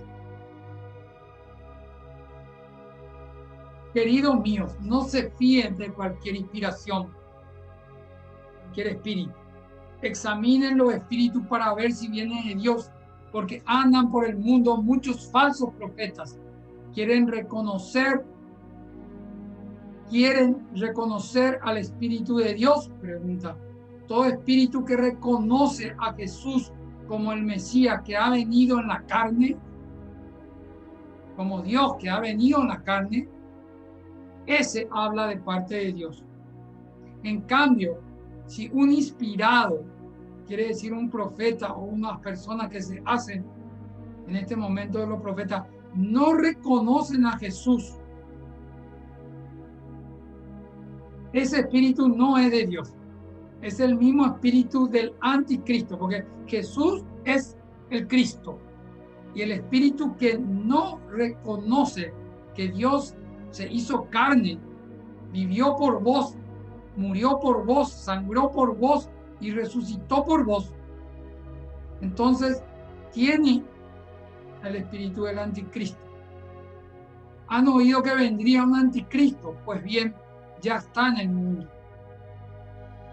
Queridos míos, no se fíen de cualquier inspiración, cualquier espíritu. Examinen los espíritus para ver si vienen de Dios, porque andan por el mundo muchos falsos profetas. Quieren reconocer al Espíritu de Dios, pregunta. Todo espíritu que reconoce a Jesús como el Mesías que ha venido en la carne, como Dios que ha venido en la carne, ese habla de parte de Dios. En cambio, si un inspirado, quiere decir un profeta o unas personas que se hacen en este momento de los profetas, no reconocen a Jesús, ese espíritu no es de Dios. Es el mismo espíritu del anticristo, porque Jesús es el Cristo. Y el espíritu que no reconoce que Dios se hizo carne, vivió por vos, murió por vos, sangró por vos y resucitó por vos, entonces tiene el espíritu del anticristo. ¿Han oído que vendría un anticristo? Pues bien, ya está en el mundo.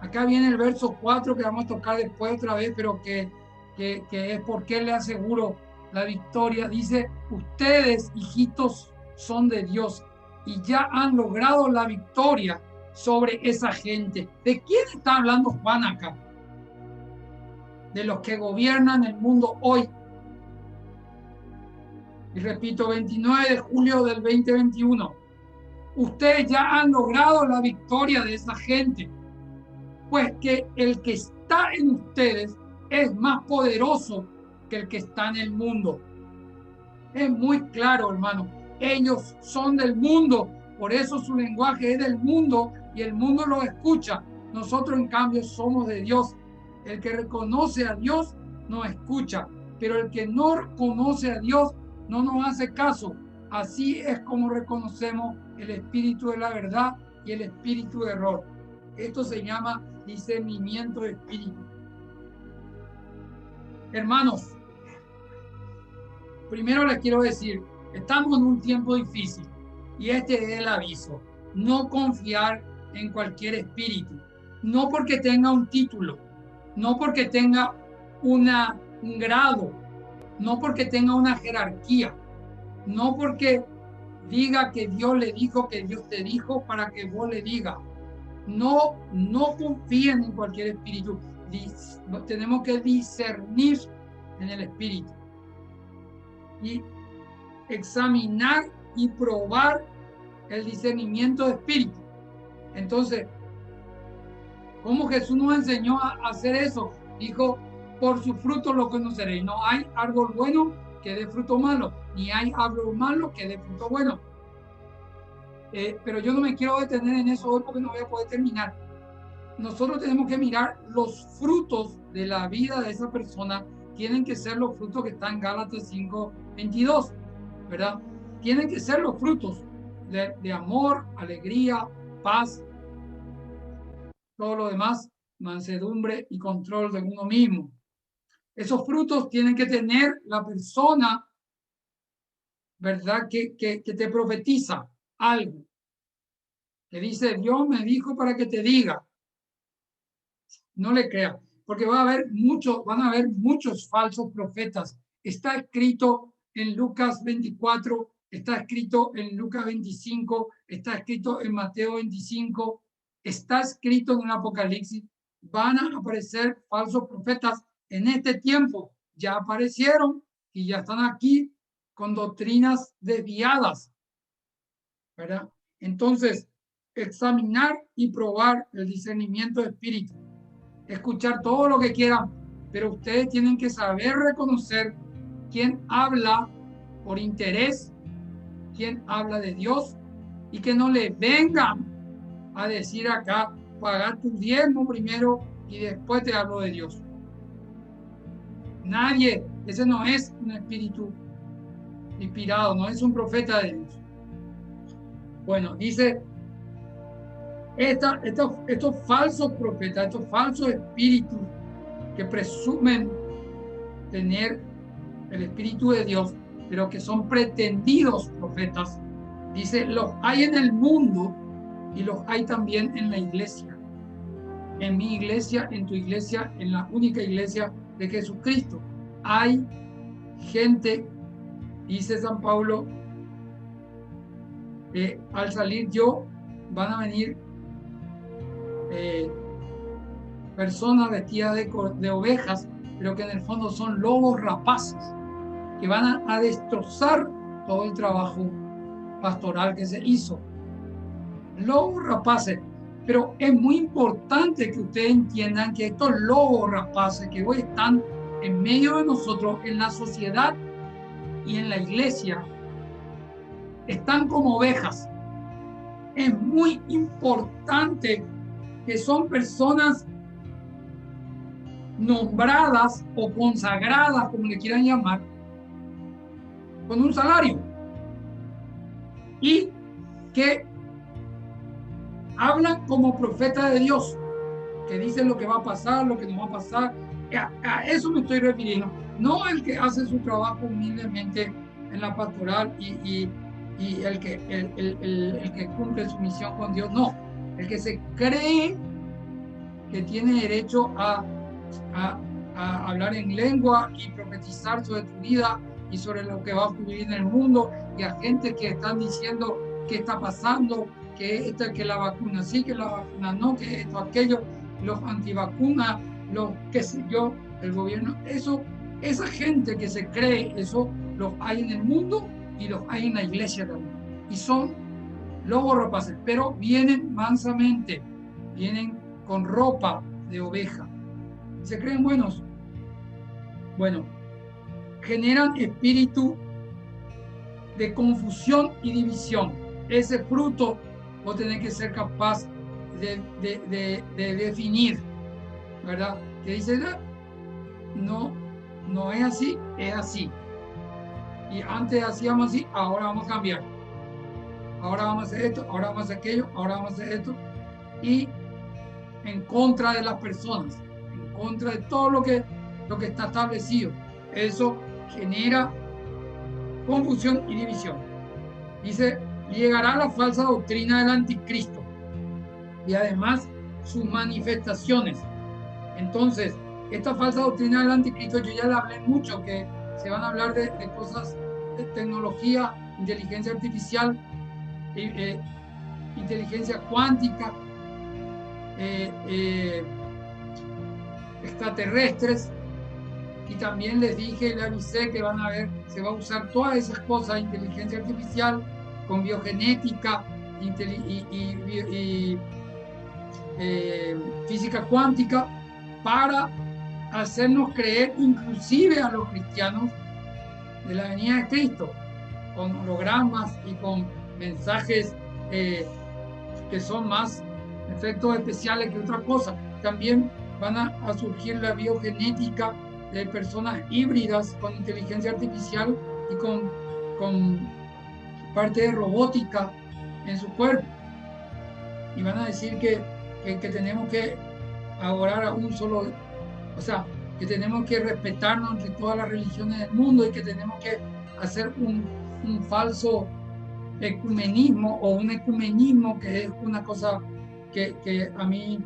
Acá viene el verso 4 que vamos a tocar después otra vez, pero que es porque le aseguro la victoria. Dice, ustedes, hijitos, son de Dios y ya han logrado la victoria sobre esa gente. ¿De quién está hablando Juan acá? de los que gobiernan el mundo hoy. Y repito, 29 de julio del 2021. Ustedes ya han logrado la victoria de esa gente, pues que el que está en ustedes es más poderoso que el que está en el mundo. Es muy claro, hermano. Ellos son del mundo, por eso su lenguaje es del mundo y el mundo lo escucha. Nosotros, en cambio, somos de Dios. El que reconoce a Dios nos escucha, pero el que no conoce a Dios no nos hace caso. Así es como reconocemos el espíritu de la verdad y el espíritu de error. Esto se llama discernimiento de espíritu. Hermanos, primero les quiero decir, estamos en un tiempo difícil y este es el aviso. No confiar en cualquier espíritu, no porque tenga un título, no porque tenga un grado, no porque tenga una jerarquía, no porque diga que Dios le dijo, que Dios te dijo para que vos le digas. No confíen en cualquier espíritu. Tenemos que discernir en el espíritu y examinar y probar el discernimiento de espíritu. Entonces, ¿cómo Jesús nos enseñó a hacer eso? Dijo, por su fruto lo conoceréis. No hay árbol bueno que dé fruto malo, ni hay árbol malo que dé fruto bueno. Pero yo no me quiero detener en eso hoy porque no voy a poder terminar. Nosotros tenemos que mirar los frutos de la vida de esa persona. Tienen que ser los frutos que están en Gálatas 5:22, ¿verdad? Tienen que ser los frutos de amor, alegría, paz, todo lo demás, mansedumbre y control de uno mismo. Esos frutos tienen que tener la persona, ¿verdad? Que te profetiza algo, que dice, Dios me dijo para que te diga. No le creas, porque van a haber muchos falsos profetas. Está escrito en Lucas 24, está escrito en Lucas 25, está escrito en Mateo 25, está escrito en el Apocalipsis. Van a aparecer falsos profetas en este tiempo. Ya aparecieron y ya están aquí con doctrinas desviadas, ¿verdad? Entonces, examinar y probar el discernimiento de espíritu. Escuchar todo lo que quieran, pero ustedes tienen que saber reconocer quién habla por interés, quién habla de Dios, y que no le vengan a decir acá, pagar tu diezmo primero y después te hablo de Dios. Nadie, ese no es un espíritu inspirado, no es un profeta de Dios. Bueno, dice, estos falsos profetas, estos falsos espíritus que presumen tener el espíritu de Dios, pero que son pretendidos profetas, dice, los hay en el mundo y los hay también en la iglesia. En mi iglesia, en tu iglesia, en la única iglesia de Jesucristo. Hay gente, dice San Pablo, que al salir yo van a venir personas vestidas de ovejas, pero que en el fondo son lobos rapaces, que van a destrozar todo el trabajo pastoral que se hizo. Lobos rapaces. Pero es muy importante que ustedes entiendan que estos lobos rapaces que hoy están en medio de nosotros, en la sociedad y en la iglesia, están como ovejas. Es muy importante que son personas nombradas o consagradas, como le quieran llamar, con un salario y que hablan como profeta de Dios, que dicen lo que va a pasar, lo que no va a pasar. A eso me estoy refiriendo, no el que hace su trabajo humildemente en la pastoral y el que cumple su misión con Dios, no, el que se cree que tiene derecho a hablar en lengua y profetizar sobre tu vida y sobre lo que va a ocurrir en el mundo, y a gente que están diciendo qué está pasando, que la vacuna sí, que la vacuna no, que esto, aquello, los antivacunas, los qué sé yo, el gobierno, esa gente que se cree eso, los hay en el mundo y los hay en la iglesia también. Y son lobos rapaces, pero vienen mansamente, vienen con ropa de oveja. Se creen buenos. Bueno, generan espíritu de confusión y división. Ese fruto vos tenés que ser capaz de definir, ¿verdad? Que dice, no, no es así, es así. Y antes hacíamos así, ahora vamos a cambiar. Ahora vamos a hacer esto, ahora vamos a hacer aquello, ahora vamos a hacer esto. Y en contra de las personas, en contra de todo lo que está establecido. Eso genera confusión y división. Dice, llegará la falsa doctrina del anticristo y además sus manifestaciones. Entonces, esta falsa doctrina del anticristo, yo ya le hablé mucho, que se van a hablar de cosas de tecnología, inteligencia artificial, inteligencia cuántica, extraterrestres, y también les dije y les avisé que van a ver, se va a usar todas esas cosas, inteligencia artificial, con biogenética y física cuántica, para hacernos creer, inclusive a los cristianos, de la venida de Cristo, con hologramas y con mensajes que son más efectos especiales que otra cosa. También van a surgir la biogenética de personas híbridas con inteligencia artificial y con parte de robótica en su cuerpo. Y van a decir que tenemos que adorar a un solo, o sea, que tenemos que respetarnos entre todas las religiones del mundo y que tenemos que hacer un falso ecumenismo o un ecumenismo, que es una cosa que a mí,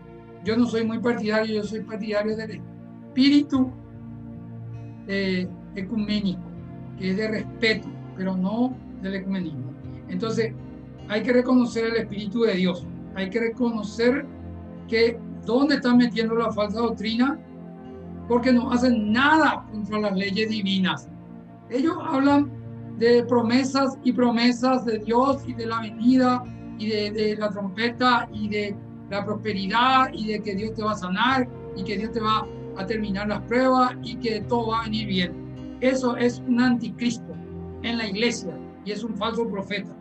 yo no soy muy partidario, yo soy partidario del espíritu ecuménico, que es de respeto, pero no del ecumenismo. Entonces, hay que reconocer el espíritu de Dios, hay que reconocer que dónde están metiendo la falsa doctrina, porque no hacen nada contra las leyes divinas. Ellos hablan de promesas y promesas de Dios y de la venida y de la trompeta y de la prosperidad y de que Dios te va a sanar y que Dios te va a terminar las pruebas y que todo va a venir bien. Eso es un anticristo en la iglesia y es un falso profeta.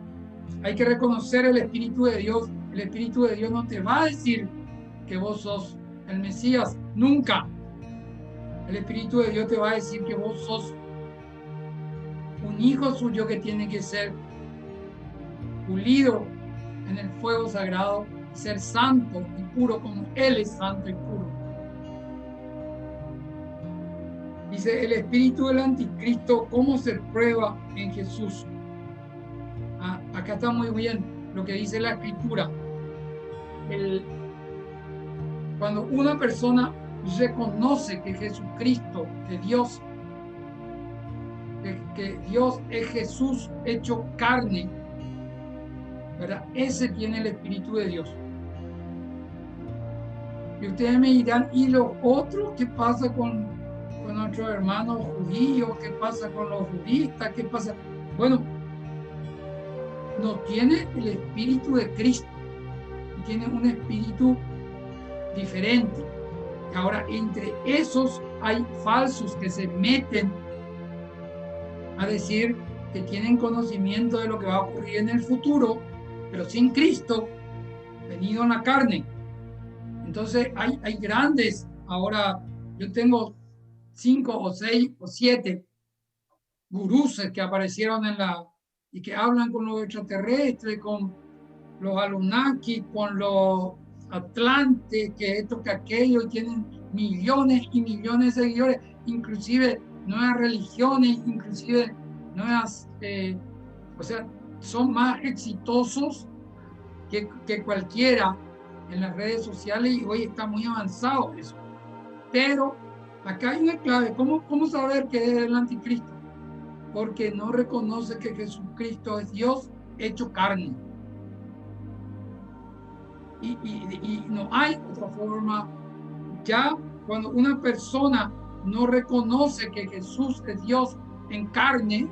Hay que reconocer el Espíritu de Dios. El Espíritu de Dios no te va a decir que vos sos el Mesías, nunca. El Espíritu de Dios te va a decir que vos sos un hijo suyo que tiene que ser pulido en el fuego sagrado, ser santo y puro como Él es santo y puro. Dice, el espíritu del anticristo, ¿cómo se prueba en Jesús? Acá está muy bien lo que dice la escritura. Cuando una persona reconoce que Jesucristo, que Dios es Jesús hecho carne, ¿verdad? Ese tiene el Espíritu de Dios. Y ustedes me dirán, ¿y los otros? ¿Qué pasa con nuestros hermanos judíos? ¿Qué pasa con los budistas? ¿Qué pasa? Bueno, no tiene el Espíritu de Cristo, tiene un espíritu diferente. Ahora, entre esos hay falsos que se meten a decir que tienen conocimiento de lo que va a ocurrir en el futuro, pero sin Cristo, venido en la carne. Entonces hay grandes, ahora yo tengo 5 o 6 o 7 gurús que aparecieron y que hablan con los extraterrestres, con los Anunnaki, con los Atlantes, que esto, que aquello, y tienen millones y millones de seguidores, inclusive nuevas religiones, inclusive nuevas, o sea, son más exitosos que cualquiera en las redes sociales, y hoy está muy avanzado eso. Pero acá hay una clave. ¿Cómo saber que es el anticristo? Porque no reconoce que Jesucristo es Dios hecho carne. Y no hay otra forma. Ya cuando una persona no reconoce que Jesús es Dios en carne,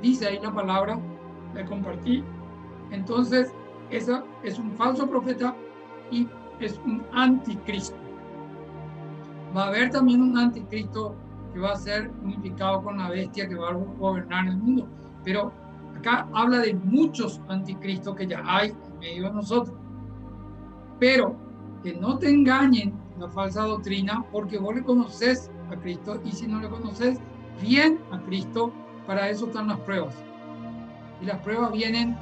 dice ahí la palabra, la compartí, entonces esa es un falso profeta y es un anticristo. Va a haber también un anticristo que va a ser unificado con la bestia que va a gobernar el mundo, pero acá habla de muchos anticristos que ya hay en medio de nosotros. Pero que no te engañen la falsa doctrina, porque vos le conoces a Cristo, y si no le conoces bien a Cristo, para eso están las pruebas. Y las pruebas vienen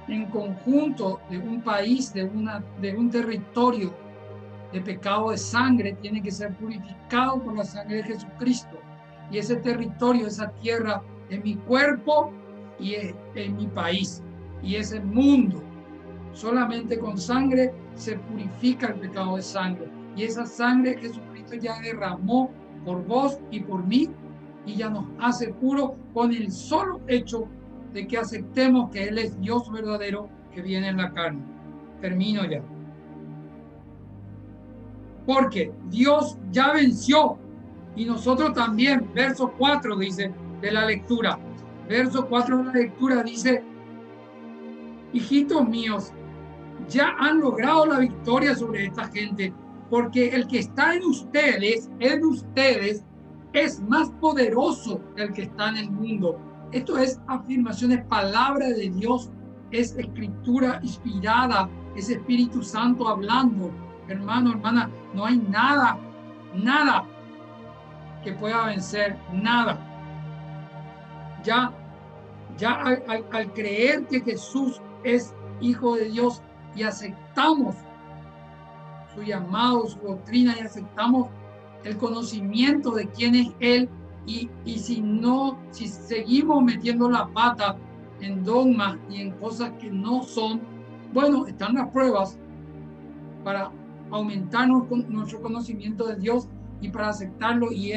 en conjunto de un país, de un territorio de pecado de sangre, tiene que ser purificado por la sangre de Jesucristo. Y ese territorio, esa tierra, es mi cuerpo y es mi país, y es el mundo. Solamente con sangre se purifica el pecado de sangre. Y esa sangre Jesucristo ya derramó por vos y por mí, y ya nos hace puro con el solo hecho de que aceptemos que Él es Dios verdadero que viene en la carne. Termino ya. Porque Dios ya venció y nosotros también. Verso 4 dice de la lectura. Verso 4 de la lectura dice: hijitos míos, ya han logrado la victoria sobre esta gente, porque el que está en ustedes, es más poderoso que el que está en el mundo. Esto es afirmaciones, palabra de Dios, es escritura inspirada, es Espíritu Santo hablando. Hermano, hermana, no hay nada que pueda vencer, nada. Ya al creer que Jesús es Hijo de Dios y aceptamos su llamado, su doctrina, y aceptamos el conocimiento de quién es Él, y si seguimos metiendo la pata en dogmas y en cosas que no son, bueno, están las pruebas para aumentar nuestro conocimiento de Dios y para aceptarlo, y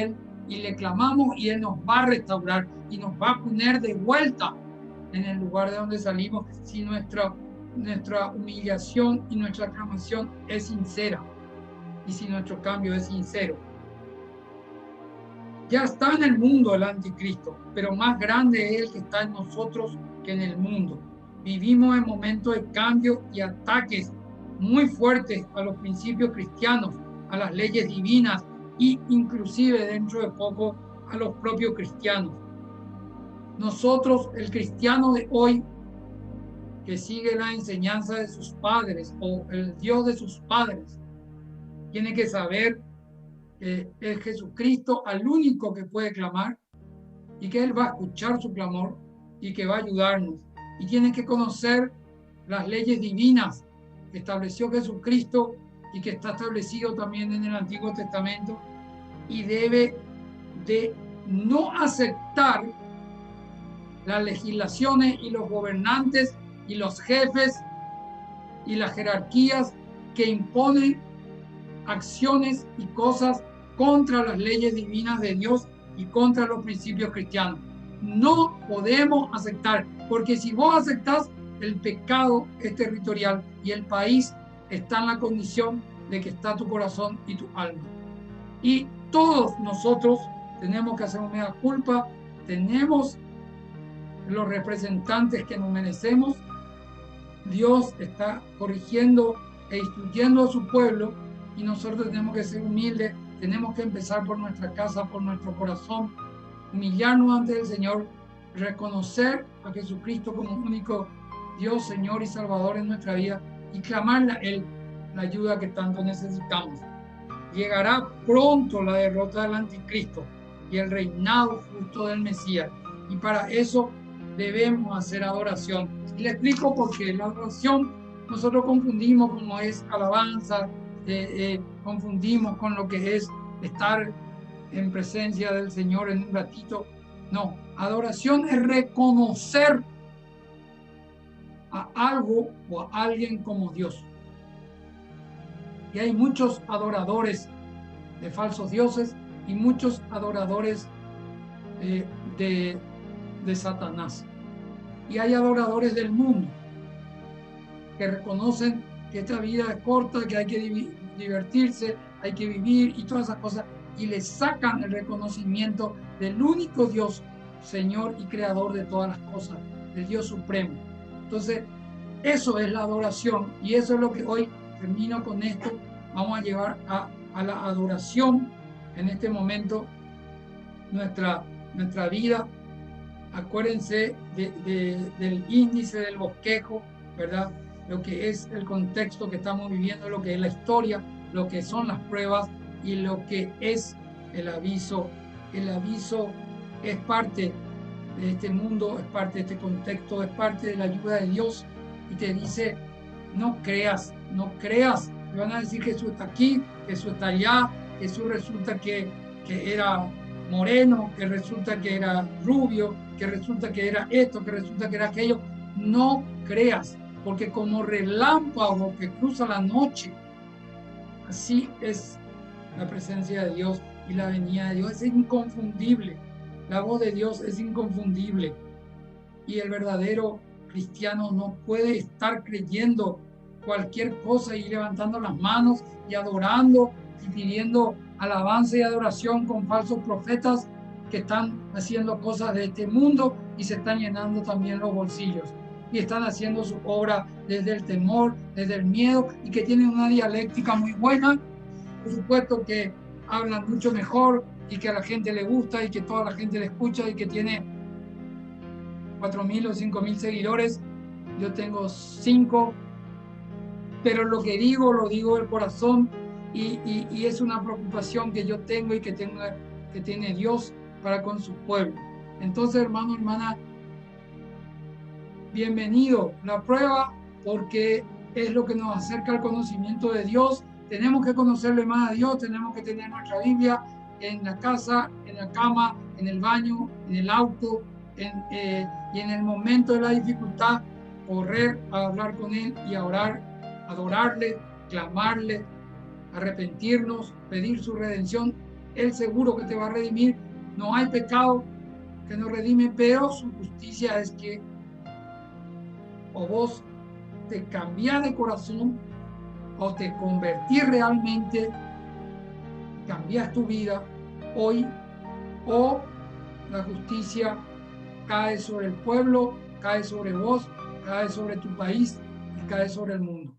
le clamamos y Él nos va a restaurar y nos va a poner de vuelta en el lugar de donde salimos, si nuestra humillación y nuestra aclamación es sincera, y si nuestro cambio es sincero. Ya está en el mundo el anticristo, pero más grande es el que está en nosotros que en el mundo. Vivimos en momentos de cambio y ataques muy fuertes a los principios cristianos, a las leyes divinas, y inclusive dentro de poco a los propios cristianos. Nosotros, el cristiano de hoy, que sigue la enseñanza de sus padres o el Dios de sus padres, tiene que saber que es Jesucristo al único que puede clamar, y que Él va a escuchar su clamor y que va a ayudarnos. Y tiene que conocer las leyes divinas que estableció Jesucristo y que está establecido también en el Antiguo Testamento, y debe de no aceptar las legislaciones y los gobernantes y los jefes y las jerarquías que imponen acciones y cosas contra las leyes divinas de Dios y contra los principios cristianos. No podemos aceptar, porque si vos aceptás, el pecado es territorial y el país está en la condición de que está tu corazón y tu alma. Y todos nosotros tenemos que hacer una mea culpa, tenemos los representantes que nos merecemos. Dios está corrigiendo e instruyendo a su pueblo, y nosotros tenemos que ser humildes, tenemos que empezar por nuestra casa, por nuestro corazón, humillarnos ante el Señor, reconocer a Jesucristo como único Dios, Señor y Salvador en nuestra vida, y clamarle a Él la ayuda que tanto necesitamos. Llegará pronto la derrota del anticristo y el reinado justo del Mesías, y para eso debemos hacer adoración. Y le explico por qué. La adoración nosotros confundimos como es alabanza, confundimos con lo que es estar en presencia del Señor en un ratito. No, adoración es reconocer a algo o a alguien como Dios. Y hay muchos adoradores de falsos dioses y muchos adoradores de Satanás. Y hay adoradores del mundo que reconocen que esta vida es corta, que hay que divertirse, hay que vivir y todas esas cosas. y le sacan el reconocimiento del único Dios, Señor y Creador de todas las cosas, del Dios Supremo. Entonces, eso es la adoración y eso es lo que hoy termino con esto. Vamos a llevar a la adoración en este momento nuestra vida. Acuérdense del índice del bosquejo, ¿verdad? Lo que es el contexto que estamos viviendo, lo que es la historia, lo que son las pruebas y lo que es el aviso. El aviso es parte de este mundo, es parte de este contexto, es parte de la ayuda de Dios y te dice, no creas, no creas. Te van a decir que Jesús está aquí, Jesús está allá, Jesús resulta que era moreno, que resulta que era rubio, que resulta que era esto, que resulta que era aquello. No creas, porque como relámpago que cruza la noche, así es la presencia de Dios y la venida de Dios. Es inconfundible. La voz de Dios es inconfundible. Y el verdadero cristiano no puede estar creyendo cualquier cosa y levantando las manos y adorando y pidiendo alabanza y adoración con falsos profetas que están haciendo cosas de este mundo y se están llenando también los bolsillos y están haciendo su obra desde el temor, desde el miedo y que tienen una dialéctica muy buena, por supuesto que hablan mucho mejor y que a la gente le gusta y que toda la gente le escucha y que tiene 4.000 o 5.000 seguidores. Yo tengo 5, pero lo que digo lo digo del corazón y es una preocupación que yo tengo y que tiene Dios para con su pueblo. Entonces, hermano, hermana, bienvenido la prueba, porque es lo que nos acerca al conocimiento de Dios. Tenemos que conocerle más a Dios, tenemos que tener nuestra Biblia en la casa, en la cama, en el baño, en el auto, y en el momento de la dificultad, correr a hablar con Él y a orar, adorarle, clamarle, arrepentirnos, pedir su redención. Él seguro que te va a redimir. No hay pecado que no redime, pero su justicia es que o vos te cambiás de corazón o te convertís realmente, cambias tu vida hoy, o la justicia cae sobre el pueblo, cae sobre vos, cae sobre tu país y cae sobre el mundo.